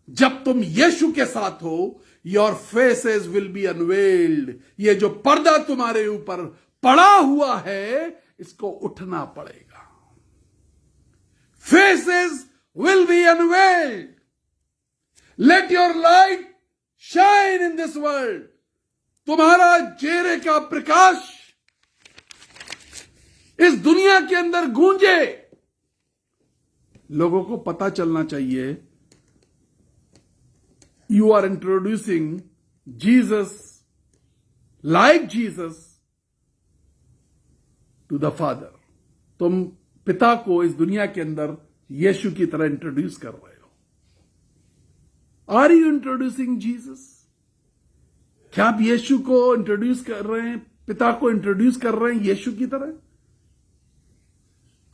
जब तुम यीशु के साथ हो, your faces will be unveiled। ये जो पर्दा तुम्हारे ऊपर पड़ा हुआ है, इसको उठना पड़ेगा। Faces will be unveiled। Let your light shine in this world। तुम्हारा चेहरे का प्रकाश इस दुनिया के अंदर गूंजे। लोगों को पता चलना चाहिए, you are introducing Jesus, like Jesus to the father. तुम पिता को इस दुनिया के अंदर यीशु की तरह इंट्रोड्यूस कर रहे हो। Are you introducing Jesus? क्या आप यीशु को इंट्रोड्यूस कर रहे हैं, पिता को इंट्रोड्यूस कर रहे हैं यीशु की तरह?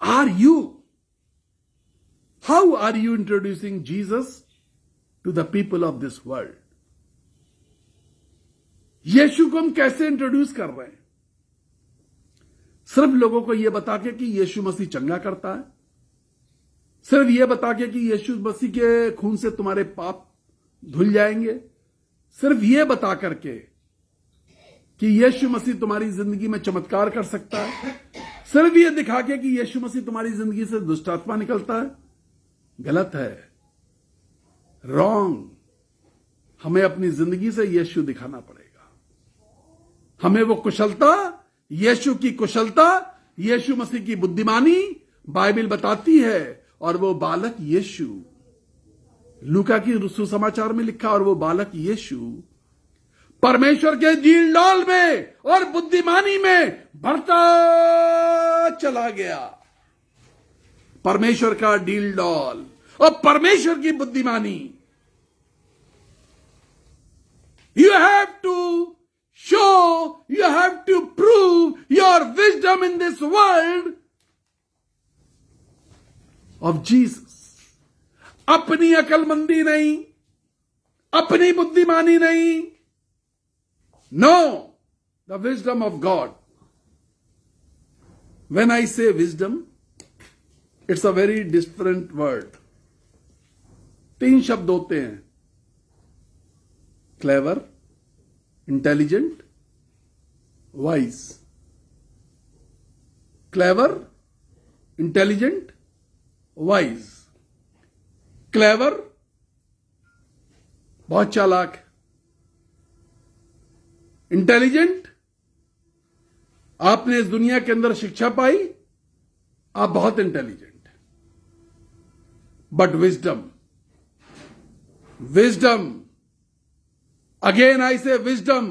Are you? How are you introducing Jesus to the people of this world? यीशु को हम कैसे इंट्रोड्यूस कर रहे हैं? सिर्फ लोगों को यह बता के कि यीशु मसीह चंगा करता है, सिर्फ यह बता के कि यीशु मसीह के खून से तुम्हारे पाप धुल जाएंगे, सिर्फ यह बता करके कि यीशु मसीह तुम्हारी जिंदगी में चमत्कार कर सकता है, सिर्फ यह दिखा के कि यीशु मसीह तुम्हारी जिंदगी से दुष्ट आत्मा निकलता है। गलत है, रॉन्ग। हमें अपनी जिंदगी से यीशु दिखाना पड़ेगा। हमें वो कुशलता, यीशु की कुशलता, यीशु मसीह की बुद्धिमानी बाइबल बताती है, और वो बालक यीशु, लूका की सुसमाचार में लिखा, और वो बालक यीशु परमेश्वर के जील डॉल में और बुद्धिमानी में बढ़ता चला गया। परमेश्वर का डील डॉल और परमेश्वर की बुद्धिमानी। You have to show, you have to prove your wisdom in this world of Jesus. अपनी अकलमंदी नहीं, अपनी बुद्धिमानी नहीं, no, the wisdom of God. When I say wisdom, it's a very different word. 3 शब्द होते हैं, clever, intelligent, wise. Clever, intelligent, wise. Clever, बहुत चालाक। इंटेलिजेंट, आपने इस दुनिया के अंदर शिक्षा पाई, आप बहुत intelligent. But wisdom, wisdom, again I say wisdom,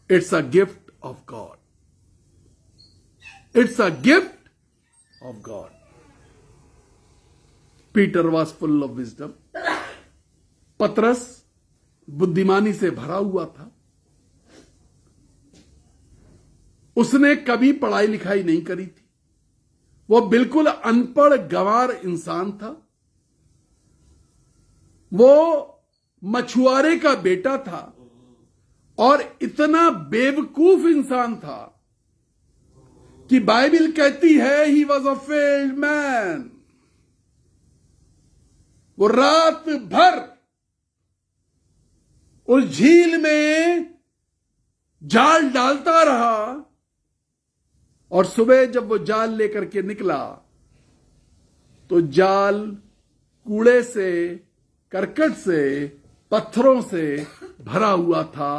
it's a gift of God. It's a gift of God. Peter was full of wisdom. Patras बुद्धिमानी से भरा हुआ था। उसने कभी पढ़ाई लिखाई नहीं करी थी। वो बिल्कुल अनपढ़ गंवार इंसान था। वो मछुआरे का बेटा था और इतना बेवकूफ इंसान था कि बाइबल कहती है he was a failed man. वो रात भर उस झील में जाल डालता रहा और सुबह जब वो जाल लेकर के निकला तो जाल कूड़े से, करकट से, पत्थरों से भरा हुआ था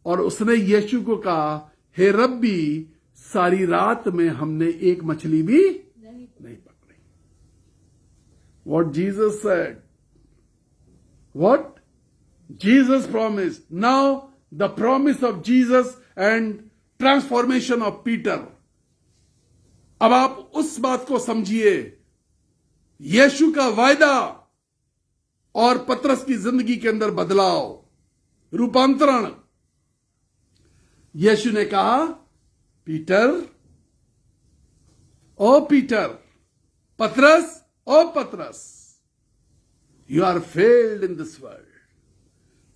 और उसने यीशु को कहा, हे रब्बी, सारी रात में हमने एक मछली भी नहीं पकड़ी। What Jesus said, what Jesus promised. Now the promise of Jesus and transformation of Peter. अब आप उस बात को समझिए, यीशु का वायदा और पतरस की जिंदगी के अंदर बदलाव, रूपांतरण। यीशु ने कहा, पीटर, ओ पीटर, पतरस, ओ Patras, you are failed in this world.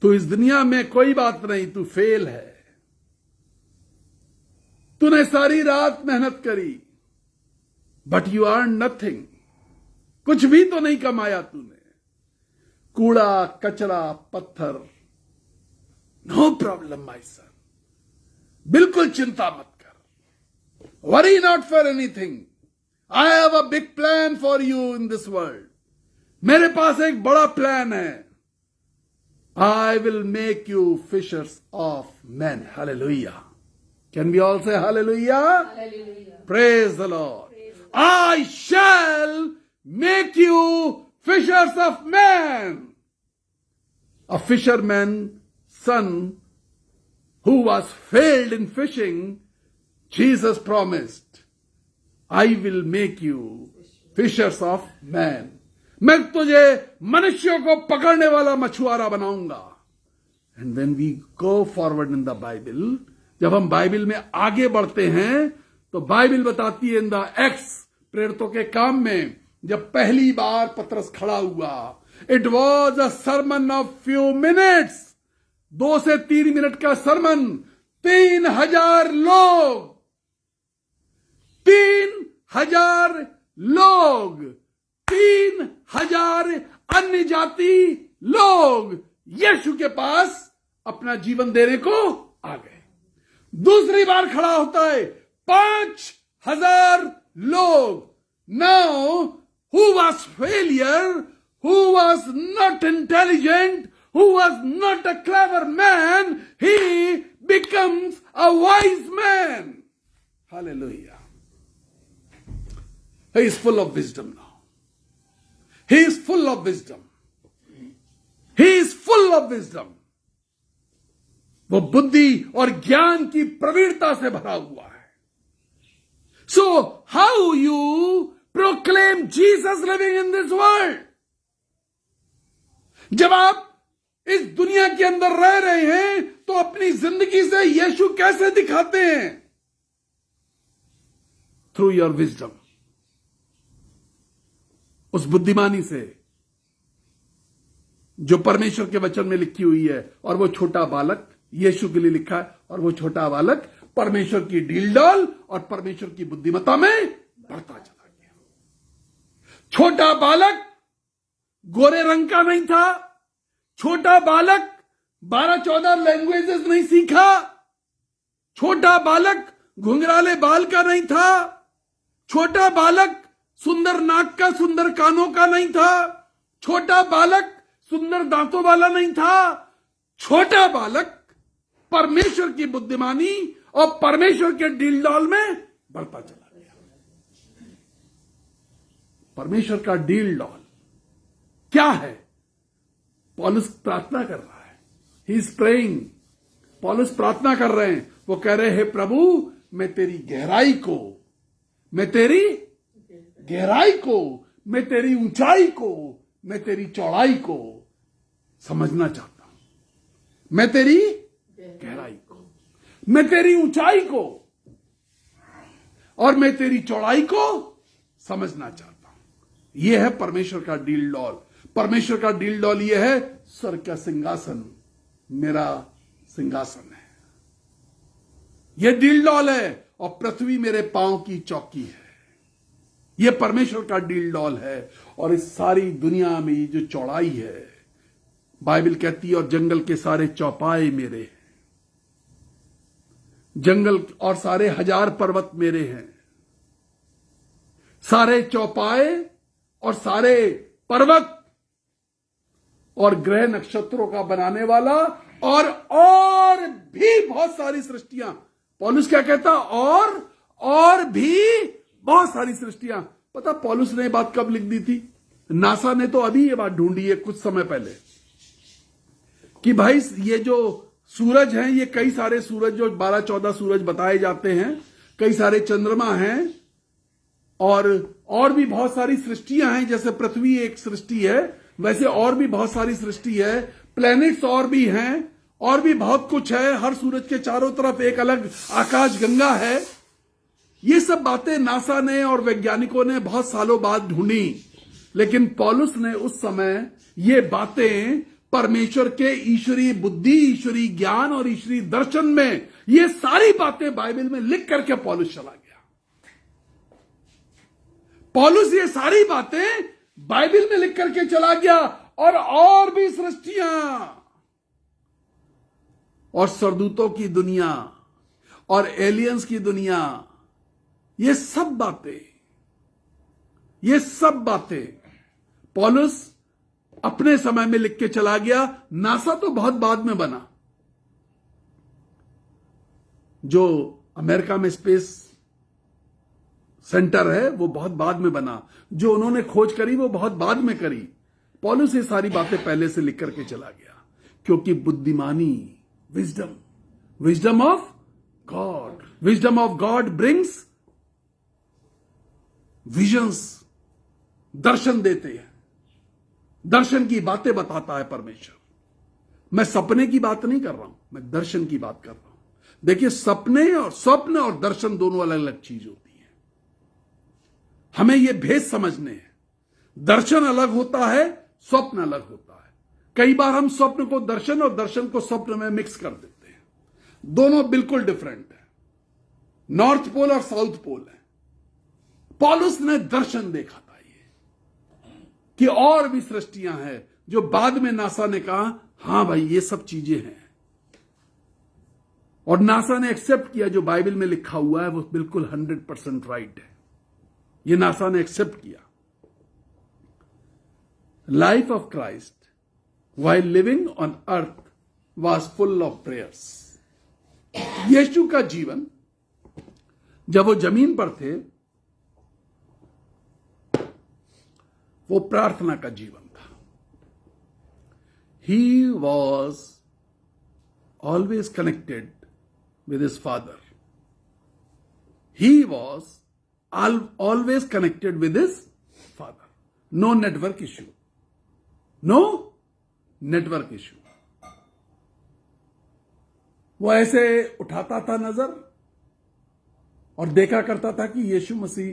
तो इस दुनिया में कोई बात नहीं, तू फेल है। तूने सारी रात मेहनत करी, बट यू आर नथिंग। कुछ भी तो नहीं कमाया तूने। कूड़ा, कचरा, पत्थर। नो प्रॉब्लम माय सन, बिल्कुल चिंता मत कर। Worry not for anything. I have a big plan for you in this world. मेरे पास एक बड़ा प्लान है। I will make you fishers of men. Hallelujah. Can we all say hallelujah? Hallelujah. Praise the Lord. I shall make you fishers of men. A fisherman's son who was failed in fishing, Jesus promised, I will make you fishers of men. मैं तुझे मनुष्यों को पकड़ने वाला मछुआरा बनाऊंगा। And when we go forward in the Bible, जब हम बाइबल में आगे बढ़ते हैं तो बाइबल बताती है इन द एक्ट्स, प्रेरितों के काम में, जब पहली बार पतरस खड़ा हुआ, it was a sermon of few minutes. 2 से 3 मिनट का सरमन, 3000 लोग, 3000 लोग, 3000 अन्य जाति लोग यीशु के पास अपना जीवन देने को आ गए। दूसरी बार खड़ा होता है, 5000 लोग। Now who was failure, who was not intelligent, who was not a clever man, he becomes a wise man. Hallelujah. He is full of wisdom now. He is full of wisdom. He is full of wisdom. वो बुद्धि और ज्ञान की प्रवीणता से भरा हुआ है। So how you proclaim Jesus living in this world? जब आप इस दुनिया के अंदर रह रहे हैं तो अपनी जिंदगी से यीशु कैसे दिखाते हैं? Through your wisdom. उस बुद्धिमानी से जो परमेश्वर के वचन में लिखी हुई है। और वो छोटा बालक यीशु के लिए लिखा है, और वो छोटा बालक परमेश्वर की डील और परमेश्वर की बुद्धिमत्ता में बढ़ता चला गया। छोटा बालक गोरे रंग का नहीं था। छोटा बालक 12-14 लैंग्वेजेस नहीं सीखा। छोटा बालक घुंघराले बाल का नहीं था। छोटा बालक सुंदर नाक का, सुंदर कानों का नहीं था। छोटा बालक सुंदर दांतों वाला नहीं था। छोटा बालक परमेश्वर की बुद्धिमानी और परमेश्वर के डील में बढ़ता चला गया। परमेश्वर का डील क्या है? पौलुस प्रार्थना कर रहा है। He is praying. पौलुस प्रार्थना कर रहे हैं। वो कह रहे हैं, प्रभु मैं तेरी गहराई को, मैं तेरी गहराई को, मैं तेरी ऊंचाई को, मैं तेरी चौड़ाई को समझना चाहता हूं। मैं तेरी गहराई को, मैं तेरी ऊंचाई को और मैं तेरी चौड़ाई को समझना चाहता हूं। यह है परमेश्वर का डील डॉल। परमेश्वर का डील डॉल यह है, स्वर्ग का सिंहासन मेरा सिंहासन है। यह डील डॉल है और पृथ्वी मेरे पांव की चौकी है। यह परमेश्वर का डील डॉल है। और इस सारी दुनिया में ये जो चौड़ाई है, बाइबल कहती है, और जंगल के सारे चौपाए मेरे हैं। जंगल और सारे 1000 पर्वत मेरे हैं। सारे चौपाए और सारे पर्वत और ग्रह नक्षत्रों का बनाने वाला और भी बहुत सारी सृष्टियां। पौलुस क्या कहता? और भी बहुत सारी सृष्टियां। पता पौलुस ने ये बात कब लिख दी थी? नासा ने तो अभी ये बात ढूंढी है कुछ समय पहले कि भाई ये जो सूरज हैं, ये कई सारे सूरज, जो 12-14 सूरज बताए जाते हैं, कई सारे चंद्रमा हैं और भी बहुत सारी सृष्टियां हैं। जैसे पृथ्वी एक सृष्टि है, वैसे और भी बहुत सारी सृष्टि है, प्लैनेट्स और भी हैं, और भी बहुत कुछ है। हर सूरज के चारों तरफ एक अलग आकाश गंगा है। ये सब बातें नासा ने और वैज्ञानिकों ने बहुत सालों बाद ढूंढी, लेकिन पौलुस ने उस समय ये बातें परमेश्वर के ईश्वरीय बुद्धि, ईश्वरीय ज्ञान और ईश्वरीय दर्शन में ये सारी बातें बाइबल में लिख करके पौलुस चला गया। पौलुस ये सारी बातें बाइबल में लिख करके चला गया। और भी सृष्टियां और सरदूतों की दुनिया और एलियंस की दुनिया, ये सब बातें पौलुस अपने समय में लिख के चला गया। नासा तो बहुत बाद में बना। जो अमेरिका में स्पेस सेंटर है वो बहुत बाद में बना। जो उन्होंने खोज करी वो बहुत बाद में करी। पौलुस ये सारी बातें पहले से लिख करके चला गया, क्योंकि बुद्धिमानी, wisdom of God brings visions. दर्शन देते हैं, दर्शन की बातें बताता है परमेश्वर। मैं सपने की बात नहीं कर रहा हूं, मैं दर्शन की बात कर रहा हूं। देखिए, स्वप्न और दर्शन दोनों अलग अलग चीज होती है। हमें यह भेद समझने हैं। दर्शन अलग होता है, स्वप्न अलग होता है। कई बार हम स्वप्न को दर्शन और दर्शन को स्वप्न में मिक्स कर देते हैं। दोनों बिल्कुल डिफरेंट है, नॉर्थ पोल और साउथ पोल है। पौलुस ने दर्शन देखा था कि और भी सृष्टियां हैं, जो बाद में नासा ने कहा हां भाई ये सब चीजें हैं, और नासा ने एक्सेप्ट किया जो बाइबल में लिखा हुआ है वो बिल्कुल 100% राइट है। ये नासा ने एक्सेप्ट किया। Life of Christ while living on earth was full of prayers. Yeshu का जीवन जब वो जमीन पर थे वो प्रार्थना का जीवन था। He was always connected with his father. He was always connected with his father. No network issue. No network issue. वो ऐसे उठाता था नजर और देखा करता था कि यीशु मसीह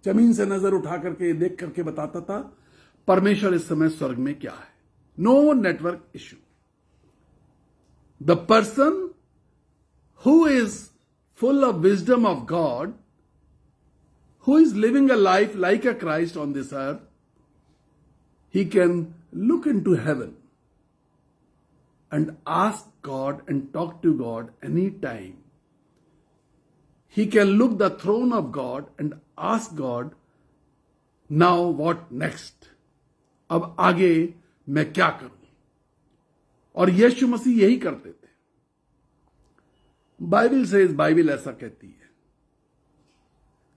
जमीन से नजर उठा करके देख करके बताता था परमेश्वर इस समय स्वर्ग में क्या है। No network issue. The person who is full of wisdom of God, who is living a life like a Christ on this earth, he can look into heaven and ask God and talk to God any time. He can look the throne of God and ask God, now what next? अब आगे मैं क्या करूं? और यीशु मसीह यही करते थे। Bible ऐसा कहती है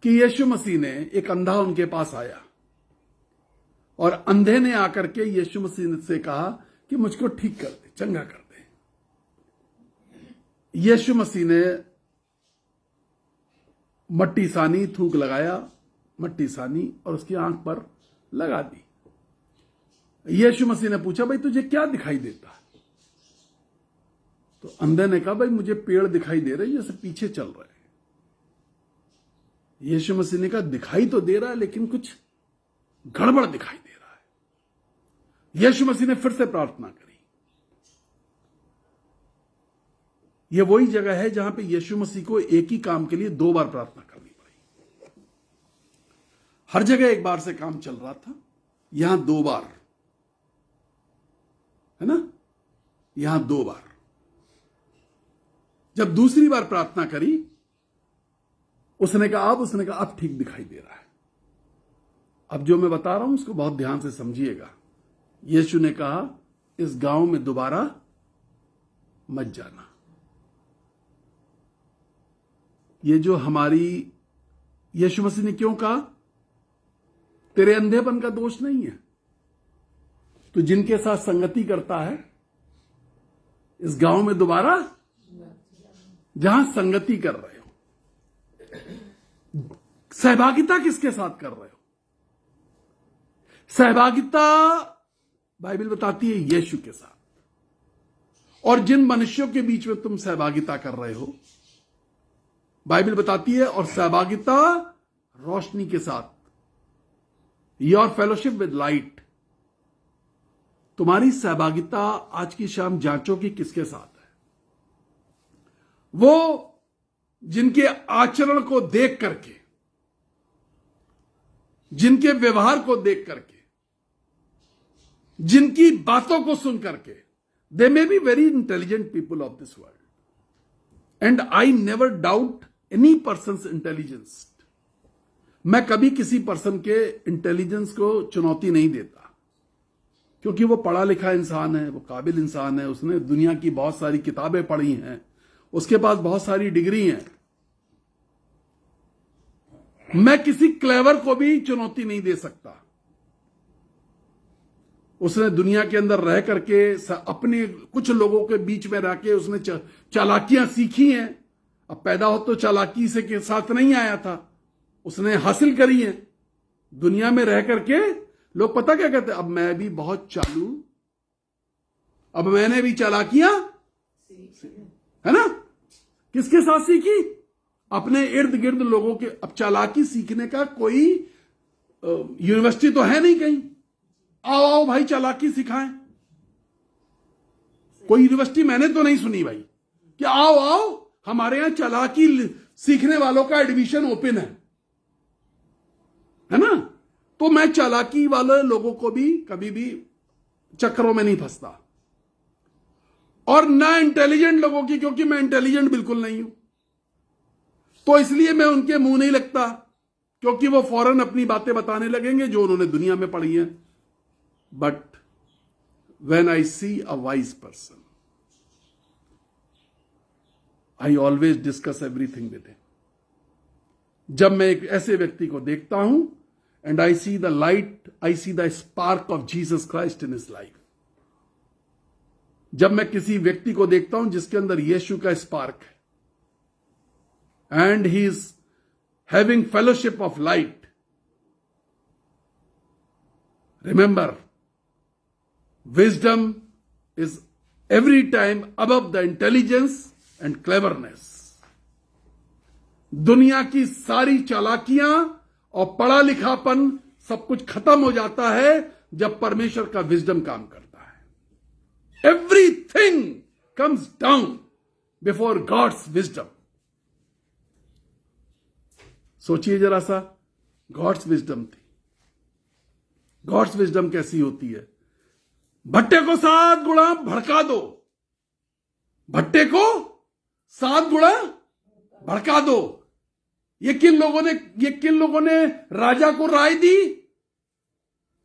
कि यीशु मसीह ने, एक अंधा उनके पास आया और अंधे ने आकर के यीशु मसीह से कहा कि मुझको ठीक कर दे, चंगा कर दे। यीशु मसीह ने मट्टी सानी, थूक लगाया मट्टी सानी और उसकी आंख पर लगा दी। यीशु मसीह ने पूछा, भाई तुझे क्या दिखाई देता है? तो अंधे ने कहा, भाई मुझे पेड़ दिखाई दे रहे जैसे पीछे चल रहे हैं। यीशु मसीह ने कहा, दिखाई तो दे रहा है लेकिन कुछ गड़बड़ दिखाई दे रहा है। यीशु मसीह ने फिर से प्रार्थना करी। यह वही जगह है जहां पे यीशु मसीह को एक ही काम के लिए 2 बार प्रार्थना करनी पड़ी। हर जगह एक बार से काम चल रहा था, यहां 2 बार, है ना? यहां 2 बार। जब दूसरी बार प्रार्थना करी, उसने कहा अब ठीक दिखाई दे रहा है। अब जो मैं बता रहा हूं उसको बहुत ध्यान से समझिएगा। यीशु ने कहा इस गांव में दोबारा मत जाना। ये जो हमारी यीशु मसीह ने क्यों कहा? तेरे अंधेपन का दोष नहीं है, तो जिनके साथ संगति करता है इस गांव में दोबारा, जहां संगति कर रहे हो, सहभागिता किसके साथ कर रहे हो? सहभागिता बाइबल बताती है यीशु के साथ। और जिन मनुष्यों के बीच में तुम सहभागिता कर रहे हो, बाइबल बताती है, और सहभागिता रोशनी के साथ, योर फेलोशिप विद लाइट। तुम्हारी सहभागिता आज की शाम जांचो कि किसके साथ है। वो जिनके आचरण को देख करके, जिनके व्यवहार को देख करके, जिनकी बातों को सुन करके, they may be very intelligent people of this world and I never doubt any person's intelligence. मैं कभी किसी पर्सन के इंटेलिजेंस को चुनौती नहीं देता, क्योंकि वो पढ़ा लिखा इंसान है, वो काबिल इंसान है, उसने दुनिया की बहुत सारी किताबें पढ़ी हैं, उसके पास बहुत सारी डिग्री हैं। मैं किसी क्लेवर को भी चुनौती नहीं दे सकता। उसने दुनिया के अंदर रह करके अपने कुछ लोगों के बीच में रह के उसने चालाकियां सीखी हैं। अब पैदा हो तो चालाकी से के साथ नहीं आया था, उसने हासिल करी है। दुनिया में रह करके लोग पता क्या कहते हैं, अब मैं भी बहुत चालू, अब मैंने भी चालाकियां, है ना? किसके साथ सीखी? अपने इर्द गिर्द लोगों के। अब चालाकी सीखने का कोई यूनिवर्सिटी तो है नहीं कहीं, आओ आओ भाई चालाकी सिखाएं। कोई यूनिवर्सिटी मैंने तो नहीं सुनी भाई कि आओ आओ हमारे यहां चालाकी सीखने वालों का एडमिशन ओपन है ना? तो मैं चालाकी वाले लोगों को भी कभी भी चक्करों में नहीं फंसता, और ना इंटेलिजेंट लोगों की, क्योंकि मैं इंटेलिजेंट बिल्कुल नहीं हूं। तो इसलिए मैं उनके मुंह नहीं लगता, क्योंकि वो फौरन अपनी बातें बताने लगेंगे जो उन्होंने दुनिया में पढ़ी है। But when I see a wise person, I always discuss everything with him. जब मैं एक ऐसे व्यक्ति को देखता हूं and I see the light, I see the spark of Jesus Christ in his life. जब मैं किसी व्यक्ति को देखता हूं जिसके अंदर यीशु का स्पार्क है and he is having fellowship of light. Remember, wisdom is every time above the intelligence and cleverness. दुनिया की सारी चालाकियां और पढ़ा लिखापन सब कुछ खत्म हो जाता है जब परमेश्वर का विजडम काम करता है। Everything comes down before God's wisdom. सोचिए जरा सा, गॉड्स विजडम थी। गॉड्स विजडम कैसी होती है? भट्टे को 7 गुणा भड़का दो, भट्टे को 7 गुणा भड़का दो। ये किन लोगों ने राजा को राय दी?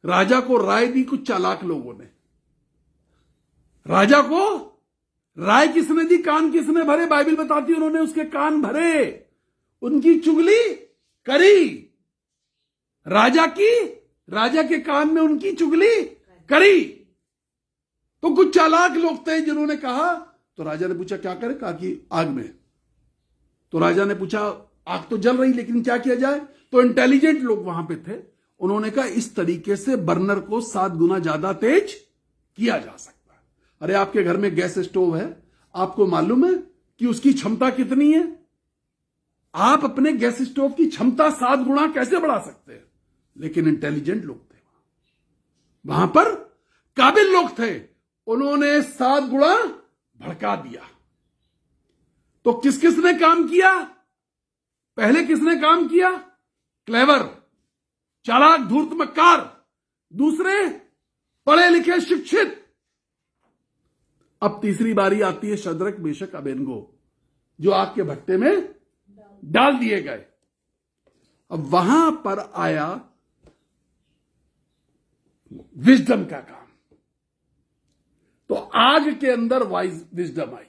राजा को राय दी कुछ चालाक लोगों ने। राजा को राय किसने दी? कान किसने भरे? बाइबल बताती है उन्होंने उसके कान भरे, उनकी चुगली करी। राजा के कान में उनकी चुगली करी। तो कुछ चालाक लोग थे जिन्होंने कहा, तो राजा ने पूछा क्या करें? कहा कि आग में। तो राजा ने पूछा आग तो जल रही, लेकिन क्या किया जाए? तो इंटेलिजेंट लोग वहां पे थे, उन्होंने कहा इस तरीके से बर्नर को 7 गुना ज्यादा तेज किया जा सकता है। अरे आपके घर में गैस स्टोव है, आपको मालूम है कि उसकी क्षमता कितनी है? आप अपने गैस स्टोव की क्षमता 7 गुना कैसे बढ़ा सकते हैं? लेकिन इंटेलिजेंट लोग थे वहां पर, काबिल लोग थे, उन्होंने 7 गुना भड़का दिया। तो किसने काम किया? पहले किसने काम किया? क्लेवर, चालाक, धूर्त, मक्कार। दूसरे पढ़े लिखे, शिक्षित। अब तीसरी बारी आती है शद्रक, मेशक, अबेदनगो, जो आग के भट्टे में डाल दिए गए। अब वहां पर आया विजडम का काम। तो आग के अंदर वाइज विजडम आई।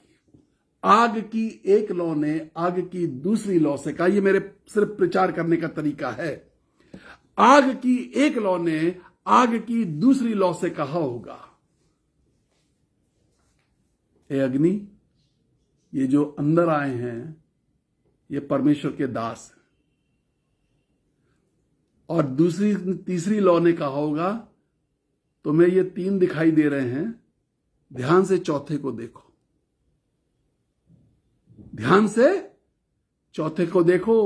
आग की एक लॉ ने आग की दूसरी लॉ से कहा, ये मेरे सिर्फ प्रचार करने का तरीका है, आग की एक लॉ ने आग की दूसरी लॉ से कहा होगा, ए अग्नि, ये जो अंदर आए हैं ये परमेश्वर के दास हैं। और दूसरी तीसरी लॉ ने कहा होगा, तुम्हें ये तीन दिखाई दे रहे हैं, ध्यान से चौथे को देखो, ध्यान से चौथे को देखो।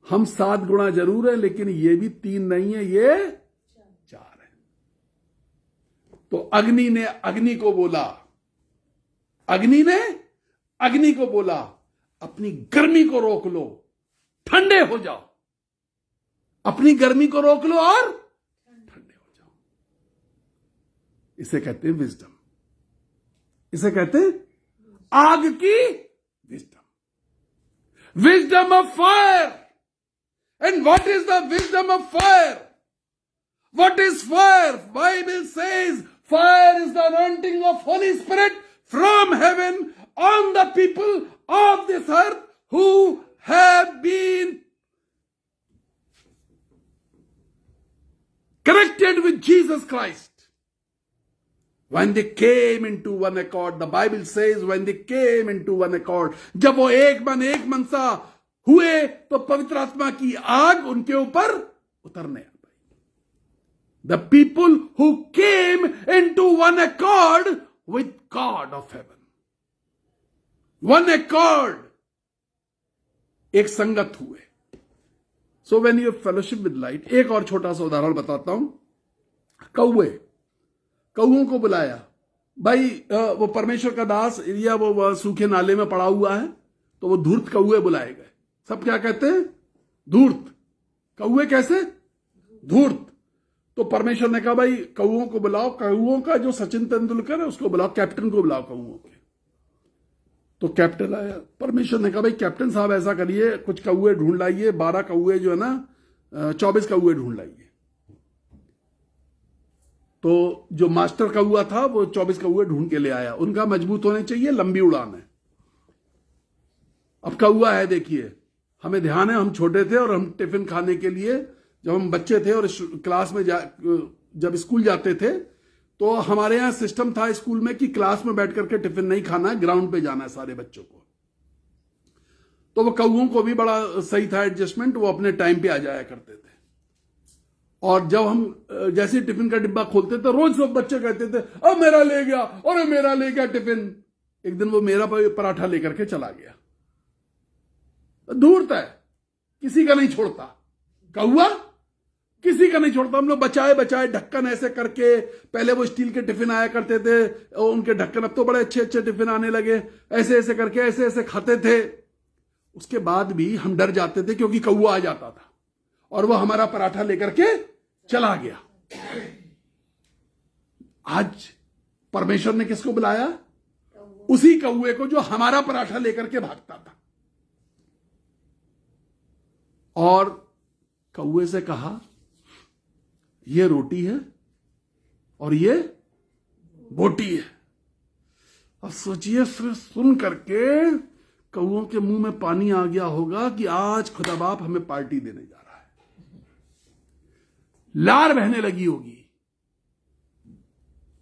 हम 7 गुणा जरूर है, लेकिन ये भी 3 नहीं है, ये 4 है। तो अग्नि ने अग्नि को बोला, अग्नि ने अग्नि को बोला, अपनी गर्मी को रोक लो, ठंडे हो जाओ, अपनी गर्मी को रोक लो और ठंडे हो जाओ। इसे कहते हैं विजडम, इसे कहते हैं आग की wisdom, wisdom of fire. And what is the wisdom of fire? What is fire? Bible says fire is the anointing of Holi spirit from heaven on the people of this earth who have been connected with Jesus Christ. When they came into one accord, the Bible says when they came into one accord, जब वो एक मनसा हुए तो पवित्र आत्मा की आग उनके ऊपर उतरने आ गई। The people who came into one accord with God of heaven, one accord, एक संगत हुए। So when you have fellowship with light, एक और छोटा सा उदाहरण बताता हूं। कौओं को बुलाया, भाई वो परमेश्वर का दास या वो सूखे नाले में पड़ा हुआ है, तो वो धूर्त कौए बुलाए गए। सब क्या कहते हैं? धूर्त कौए। कैसे? धूर्त। तो परमेश्वर ने कहा भाई कौओं को बुलाओ, कौओं का जो सचिन तेंदुलकर है उसको बुलाओ, कैप्टन को बुलाओ कौओं के। तो कैप्टन आया। परमेश्वर ने कहा भाई कैप्टन साहब ऐसा करिए, कुछ कौए ढूंढ लाइए, 12 कौए जो है ना 24 कौए ढूंढ लाइए। तो जो मास्टर कौआ था वो 24 कौए ढूंढ के ले आया। उनका मजबूत होने चाहिए, लंबी उड़ान है। अब कौआ है, देखिए हमें ध्यान है, हम छोटे थे और हम टिफिन खाने के लिए जब हम बच्चे थे और क्लास में जब स्कूल जाते थे तो हमारे यहां सिस्टम था स्कूल में कि क्लास में बैठ करके टिफिन नहीं खाना है, ग्राउंड पे जाना है सारे बच्चों को। तो वो कौओं को भी बड़ा सही था एडजस्टमेंट, वो अपने टाइम पे आ जाया करते थे। और जब हम जैसे टिफिन का डिब्बा खोलते थे, रोज सब बच्चे कहते थे अब मेरा ले गया, और मेरा ले गया टिफिन। एक दिन वो मेरा पराठा लेकर के चला गया। धूर्त है, किसी का नहीं छोड़ता। कौआ किसी का नहीं छोड़ता। हम लोग बचाए ढक्कन ऐसे करके, पहले वो स्टील के टिफिन आया करते थे उनके ढक्कन, अब तो बड़े अच्छे अच्छे टिफिन आने लगे, ऐसे ऐसे करके ऐसे ऐसे खाते थे। उसके बाद भी हम डर जाते थे क्योंकि कौआ आ जाता था और वो हमारा पराठा लेकर के चला गया। आज परमेश्वर ने किसको बुलाया? उसी कौए को जो हमारा पराठा लेकर के भागता था। और कौए से कहा ये रोटी है और ये बोटी है। अब सोचिए, फिर सुन करके कौओं के मुंह में पानी आ गया होगा कि आज खुदा बाप हमें पार्टी देने जा रहा है। लार बहने लगी होगी।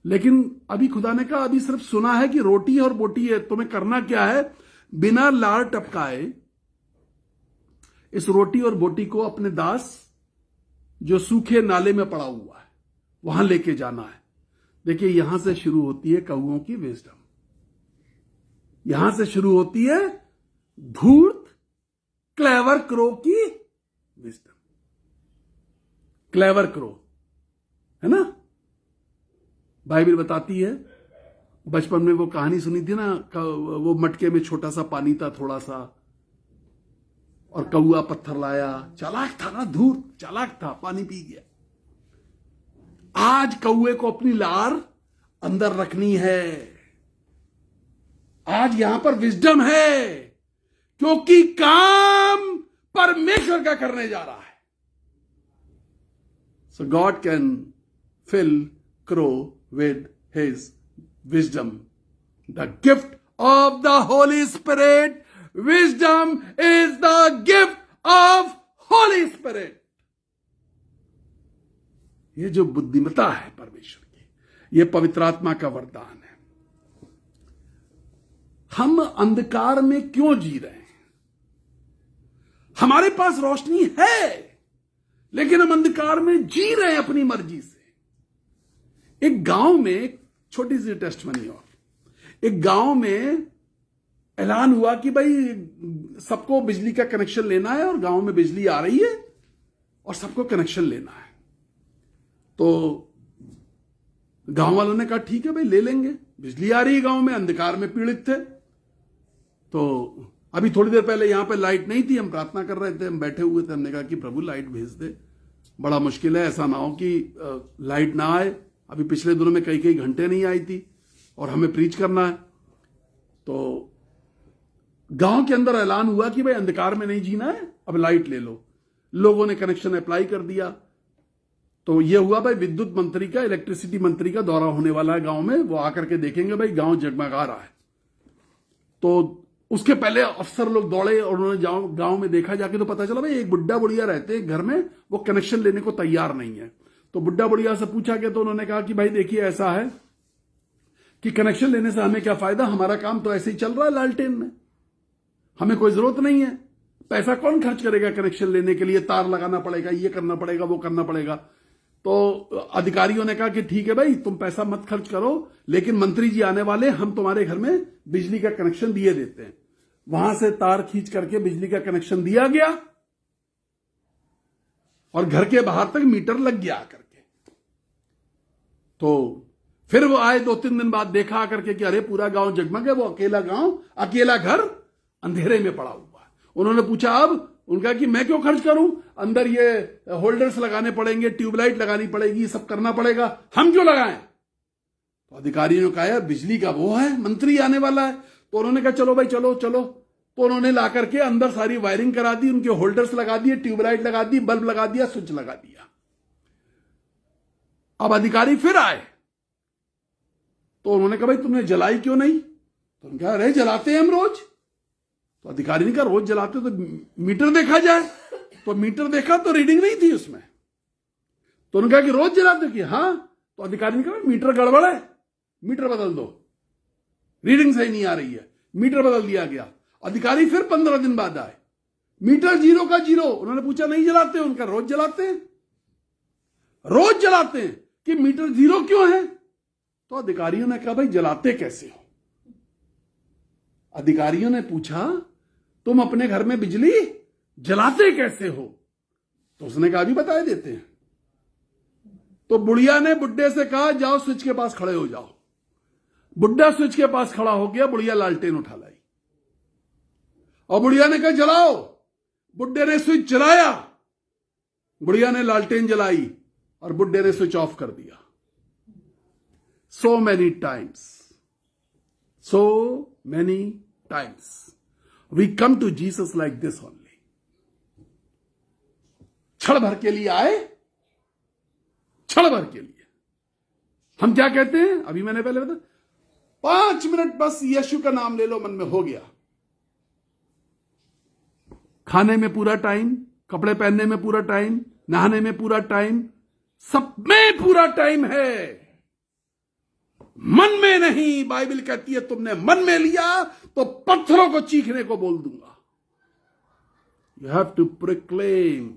लेकिन अभी खुदा ने कहा अभी सिर्फ सुना है कि रोटी और बोटी है, तुम्हें करना क्या है? बिना लार टपकाए इस रोटी और बोटी को अपने दास जो सूखे नाले में पड़ा हुआ है वहां लेके जाना है। देखिए, यहां से शुरू होती है कौओं की विजडम, यहां से शुरू होती है धूर्त क्लेवर क्रो की विजडम। क्लेवर क्रो है ना, बाइबल बताती है। बचपन में वो कहानी सुनी थी ना, वो मटके में छोटा सा पानी था थोड़ा सा, और कौआ पत्थर लाया। चालाक था ना, धूर्त चालाक था, पानी पी गया। आज कौए को अपनी लार अंदर रखनी है। आज यहां पर विजडम है क्योंकि काम परमेश्वर का करने जा रहा है। So God can fill crow with his wisdom. The gift of the Holy Spirit. Wisdom is the gift of Holy Spirit. ये जो बुद्धिमत्ता है परमेश्वर की, ये पवित्र आत्मा का वरदान है। हम अंधकार में क्यों जी रहे हैं? हमारे पास रोशनी है, लेकिन हम अंधकार में जी रहे हैं अपनी मर्जी से। एक गांव में, छोटी सी टेस्टमनी और, एक गांव में ऐलान हुआ कि भाई सबको बिजली का कनेक्शन लेना है और गांव में बिजली आ रही है और सबको कनेक्शन लेना है। तो गांव वालों ने कहा ठीक है भाई ले लेंगे, बिजली आ रही है गांव में, अंधकार में पीड़ित थे। तो अभी थोड़ी देर पहले यहां पे लाइट नहीं थी, हम प्रार्थना कर रहे थे, हम बैठे हुए थे, हमने कहा कि प्रभु लाइट भेज दे, बड़ा मुश्किल है, ऐसा ना हो कि लाइट ना आए। अभी पिछले दिनों में कई घंटे नहीं आई थी और हमें प्रीच करना है। तो गांव के अंदर ऐलान हुआ कि भाई अंधकार में नहीं जीना है, अब लाइट ले लो। लोगों ने कनेक्शन अप्लाई कर दिया। तो यह हुआ भाई विद्युत मंत्री का, इलेक्ट्रिसिटी मंत्री का दौरा होने वाला है गांव में, वो आकर के देखेंगे भाई गांव जगमगा रहा है। तो उसके पहले अफसर लोग दौड़े और उन्होंने गांव में देखा जाके, तो पता चला भाई एक बुड्ढा बुढ़िया रहते हैं घर में, वो कनेक्शन लेने को तैयार नहीं है। तो बुड्ढा बुढ़िया से पूछा गया तो उन्होंने कहा कि भाई देखिए ऐसा है कि कनेक्शन लेने से हमें क्या फायदा, हमारा काम तो ऐसे ही चल रहा है लालटेन में, हमें कोई जरूरत नहीं है, पैसा कौन खर्च करेगा कनेक्शन लेने के लिए, तार लगाना पड़ेगा, ये करना पड़ेगा, वो करना पड़ेगा। तो अधिकारियों ने कहा कि ठीक है भाई तुम पैसा मत खर्च करो, लेकिन मंत्री जी आने वाले, हम तुम्हारे घर में बिजली का कनेक्शन दिए देते हैं। वहां से तार खींच करके बिजली का कनेक्शन दिया गया और घर के बाहर तक मीटर लग गया आकर के। तो फिर वो आए 2-3 दिन बाद, देखा आकर के कि अरे पूरा गांव जगमग है, वो अकेला गांव, अकेला घर अंधेरे में पड़ा हुआ है। उन्होंने पूछा अब, उनका कि मैं क्यों खर्च करूं, अंदर ये होल्डर्स लगाने पड़ेंगे, ट्यूबलाइट लगानी पड़ेगी, सब करना पड़ेगा, हम क्यों लगाएं। तो अधिकारी ने कहा बिजली का वो है, मंत्री आने वाला है। तो उन्होंने कहा चलो भाई चलो चलो। तो उन्होंने ला करके अंदर सारी वायरिंग करा दी, उनके होल्डर्स लगा दिए, ट्यूबलाइट लगा दी, बल्ब लगा दिया, स्विच लगा दिया। अब अधिकारी फिर आए तो उन्होंने कहा भाई तुमने जलाई क्यों नहीं। तो उन्होंने कहा अरे जलाते हैं हम रोज। तो अधिकारी ने कहा रोज जलाते तो मीटर देखा जाए। तो मीटर देखा तो रीडिंग नहीं थी उसमें। तो उन्होंने कहा कि रोज जलाते कि हाँ। तो अधिकारी ने कहा मीटर गड़बड़ है, मीटर बदल दो, रीडिंग सही नहीं आ रही है। मीटर बदल दिया गया। अधिकारी फिर 15 दिन बाद आए, मीटर 0 का 0। उन्होंने पूछा नहीं जलाते, उनका रोज जलाते हैं, रोज जलाते हैं, कि मीटर 0 क्यों है। तो अधिकारियों ने कहा भाई जलाते कैसे हो। अधिकारियों ने पूछा तुम अपने घर में बिजली जलाते कैसे हो। तो उसने कहा भी बता देते हैं। तो बुढ़िया ने बुड्ढे से कहा जाओ स्विच के पास खड़े हो जाओ। बुड्ढा स्विच के पास खड़ा हो गया, बुढ़िया लालटेन उठा लाई और बुढ़िया ने कहा जलाओ। बुड्ढे ने स्विच जलाया, बुढ़िया ने लालटेन जलाई और बुड्ढे ने स्विच ऑफ कर दिया। So many times we come to Jesus like this only. क्षण भर के लिए आए, क्षण भर के लिए। हम क्या कहते हैं, अभी मैंने पहले बताया, 5 मिनट बस यीशु का नाम ले लो, मन में हो गया। खाने में पूरा टाइम, कपड़े पहनने में पूरा टाइम, नहाने में पूरा टाइम, सब में पूरा टाइम है, मन में नहीं। बाइबल कहती है तुमने मन में लिया तो पत्थरों को चीखने को बोल दूंगा। You have to proclaim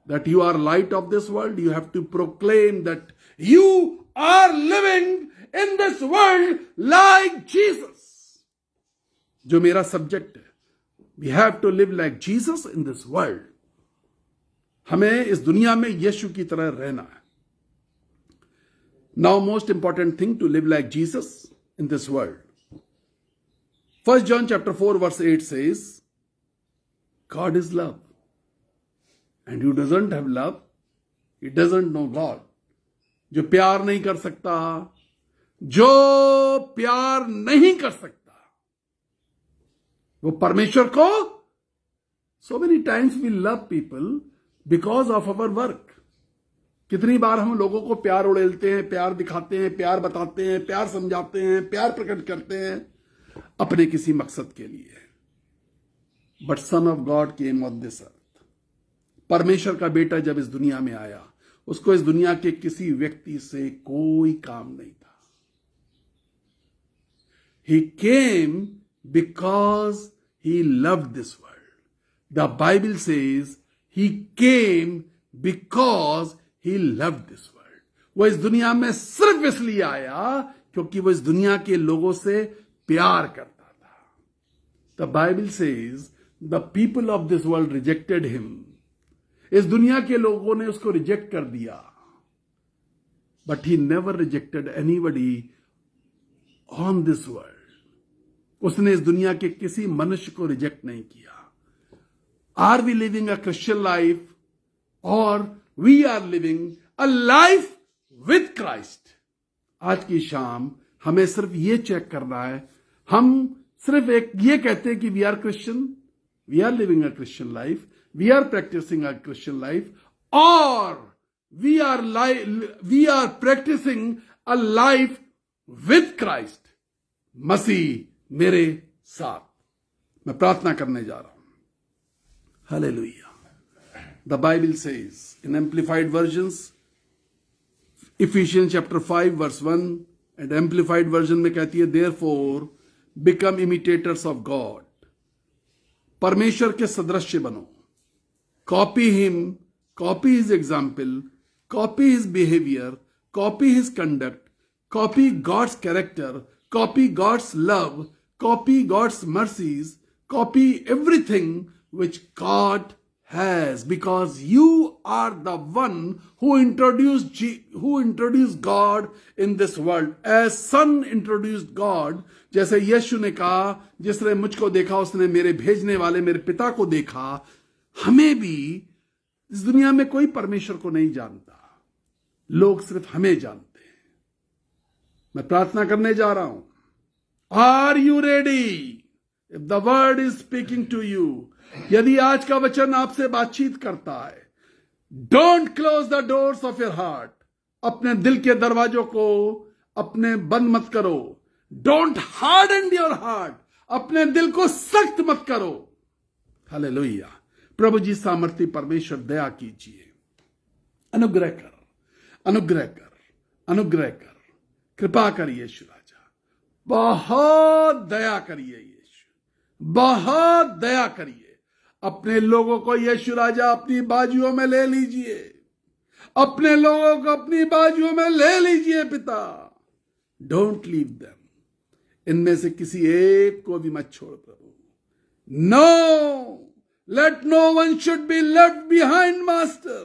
that you are light of this world. You have to proclaim that you are living in this world like Jesus. जो मेरा सब्जेक्ट है, we have to live like Jesus in this world. हमें इस दुनिया में यीशु की तरह रहना है। Now, most important thing to live like Jesus in this world. 1 John chapter 4 verse 8 says, God is love. And who doesn't have love, he doesn't know God. जो प्यार नहीं कर सकता, जो प्यार नहीं कर सकता, वो परमेश्वर को, so many times we love people because of our work. कितनी बार हम लोगों को प्यार उड़ेलते हैं, प्यार दिखाते हैं, प्यार बताते हैं, प्यार समझाते हैं, प्यार प्रकट करते हैं अपने किसी मकसद के लिए। But son of God came on this अर्थ। परमेश्वर का बेटा जब इस दुनिया में आया, उसको इस दुनिया के किसी व्यक्ति से कोई काम नहीं था। He came because he loved this world. The Bible says he came because he loved this world. वो इस दुनिया में सिर्फ इसलिए आया क्योंकि वो इस दुनिया के लोगों से प्यार करता था। The Bible says the people of this world rejected him. इस दुनिया के लोगों ने उसको रिजेक्ट कर दिया। But he never rejected anybody on this world. उसने इस दुनिया के किसी मनुष्य को रिजेक्ट नहीं किया। Are we living a Christian life or we are living a life with Christ? आज की शाम हमें सिर्फ ये चेक करना है। हम सिर्फ एक ये कहते हैं कि we are Christian, we are living a Christian life, we are practicing a Christian life, or we are practicing a life with Christ. Masih मेरे साथ। मैं प्रार्थना करने जा रहा हूं। Hallelujah. The Bible says in amplified versions, Ephesians chapter 5 verse 1 and amplified version में कहती है, therefore become imitators of God. परमेश्वर के सदृश्य बनो। Copy him, copy his example, copy his behaviour, copy his conduct, copy God's character, copy God's love, copy God's mercies, copy everything which God has, because you are the one who introduced God in this world, as Son introduced God. जैसे यीशु ने कहा, जिसने मुझको देखा उसने मेरे भेजने वाले मेरे पिता को देखा। हमें भी इस दुनिया में कोई परमेश्वर को नहीं जानता, लोग सिर्फ हमें जानते हैं। मैं प्रार्थना करने जा रहा हूं। Are you ready? If the word is speaking to you, यदि आज का वचन आपसे बातचीत करता है, don't close the doors of your heart. अपने दिल के दरवाजों को अपने बंद मत करो। Don't harden your heart. अपने दिल को सख्त मत करो। हालेलुया। प्रभु जी सामर्थी परमेश्वर दया कीजिए, अनुग्रह कर, अनुग्रह कर, अनुग्रह कर, कृपा करिए यीशु राजा। बहुत दया करिए यीशु, बहुत दया करिए। अपने लोगों को यीशु राजा अपनी बाजुओं में ले लीजिए, अपने लोगों को अपनी बाजुओं में ले लीजिए पिता। Don't leave them. इनमें से किसी एक को भी मत छोड़ प्रभु। No, let no one should be left behind master.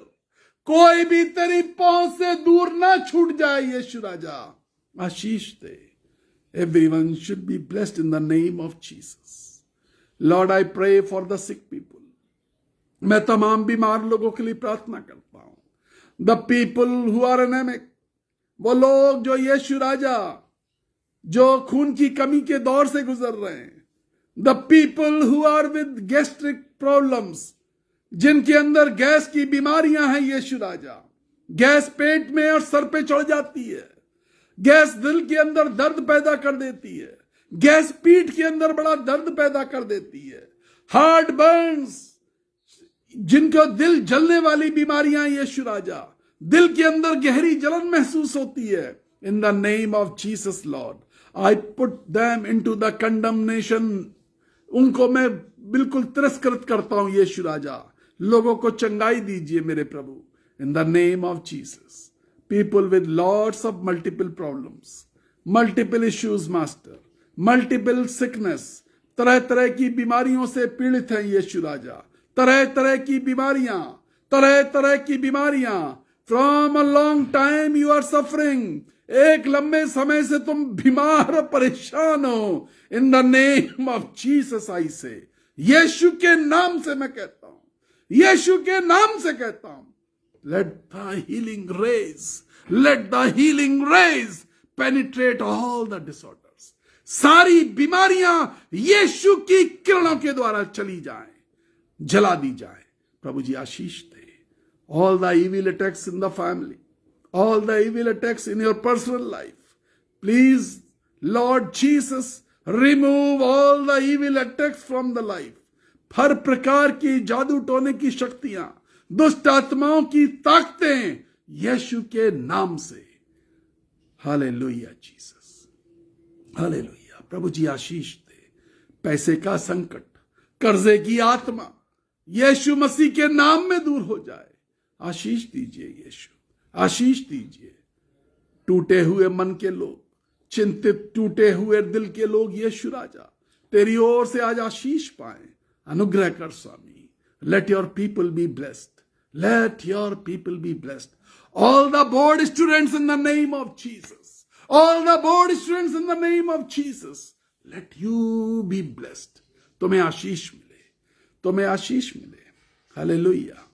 कोई भी तेरी पहुंच से दूर ना छूट जाए यीशु राजा। आशीष दे। Everyone should be blessed in the name of Jesus. Lord, I pray for the sick people. मैं तमाम बीमार लोगों के लिए प्रार्थना करता हूं। The people who are anemic, वो लोग जो यीशु राजा जो खून की कमी के दौर से गुजर रहे हैं। The people who are with gastric problems, जिनके अंदर गैस की बीमारियां हैं यीशु राजा। गैस पेट में और सर पे चढ़ जाती है, गैस दिल के अंदर दर्द पैदा कर देती है, गैस पीठ के अंदर बड़ा दर्द पैदा कर देती है। हार्ट बर्न्स, जिनको दिल जलने वाली बीमारियां यीशु राजा, दिल के अंदर गहरी जलन महसूस होती है। In the name of Jesus Lord, I put them into the condemnation. उनको मैं बिल्कुल तिरस्कृत करता हूं यीशु राजा। लोगों को चंगाई दीजिए मेरे प्रभु, in the name of Jesus. People with lots of multiple problems, multiple issues, master, multiple sickness, तरह तरह की बीमारियों से पीड़ित हैं यीशु राजा। तरह तरह की बीमारियां, तरह तरह की बीमारियां। From a long time you are suffering. एक लंबे समय से तुम बीमार और परेशान हो। In the name of Jesus I say, यीशु के नाम से मैं कहता हूं, यीशु के नाम से कहता हूं, let the healing rays, let the healing rays penetrate all the disorders. सारी बीमारियां यीशु की किरणों के द्वारा चली जाएं, जला दी जाए। प्रभु जी आशीष दे all the evil attacks in the family, all the evil attacks in your personal life. Please, Lord Jesus, remove all the evil attacks from the life. हर प्रकार की जादू टोने की शक्तियां, दुष्ट आत्माओं की ताकतें यीशु के नाम से। Hallelujah Jesus, hallelujah. प्रभु जी आशीष दे। पैसे का संकट, कर्जे की आत्मा यीशु मसीह के नाम में दूर हो जाए। आशीष दीजिए यीशु, आशीष दीजिए। टूटे हुए मन के लोग, चिंतित टूटे हुए दिल के लोग, यीशु राजा तेरी ओर से आज आशीष पाए। अनुग्रह कर स्वामी। Let your people be blessed, let your people be blessed. All the board students in the name of Jesus, all the board students in the name of Jesus, let you be blessed. तुम्हें आशीष मिले, तुम्हें आशीष मिले। Hallelujah,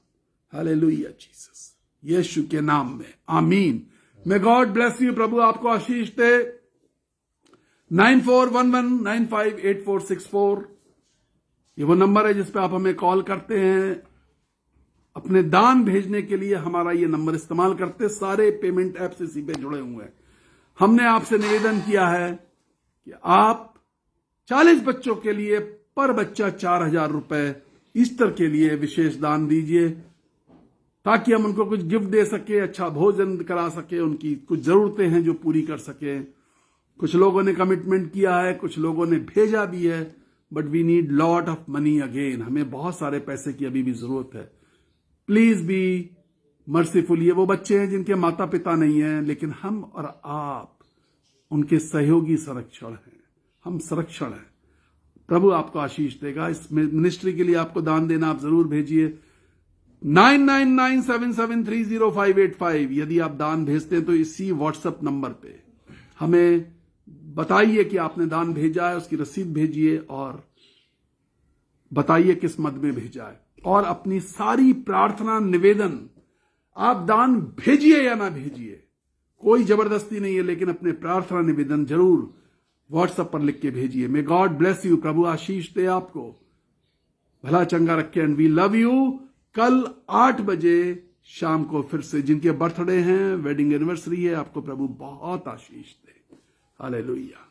hallelujah Jesus, यीशु के नाम में आमीन। May God bless you. प्रभु आपको आशीष दे। 9411958464 ये वो नंबर है जिस पे आप हमें कॉल करते हैं। अपने दान भेजने के लिए हमारा ये नंबर इस्तेमाल करते। सारे पेमेंट ऐप्स इसी पे जुड़े हुए हैं। हमने आपसे निवेदन किया है कि आप 40 बच्चों के लिए पर बच्चा 4000 रुपए ईस्टर के लिए विशेष दान दीजिए, ताकि हम उनको कुछ गिफ्ट दे सके, अच्छा भोजन करा सके, उनकी कुछ जरूरतें हैं जो पूरी कर सके। कुछ लोगों ने कमिटमेंट किया है, कुछ लोगों ने भेजा भी है, but we need lot of money again. हमें बहुत सारे पैसे की अभी भी जरूरत है। Please be merciful. ये वो बच्चे हैं जिनके माता पिता नहीं हैं, लेकिन हम और आप उनके सहयोगी संरक्षण हैं, हम संरक्षण हैं। प्रभु आपको आशीष देगा। इस मिनिस्ट्री के लिए आपको दान देना आप जरूर भेजिए। 9997730585 यदि आप दान भेजते हैं तो इसी व्हाट्सएप नंबर पे हमें बताइए कि आपने दान भेजा है, उसकी रसीद भेजिए और बताइए किस मद में भेजा है। और अपनी सारी प्रार्थना निवेदन आप दान भेजिए या ना भेजिए, कोई जबरदस्ती नहीं है, लेकिन अपने प्रार्थना निवेदन जरूर व्हाट्सएप पर लिख के भेजिए। May God bless you. प्रभु आशीष दे आपको, भला चंगा रखे। And we love you. कल 8 बजे शाम को फिर से जिनके बर्थडे हैं, वेडिंग एनिवर्सरी है, आपको प्रभु बहुत आशीष दे। हालेलुया।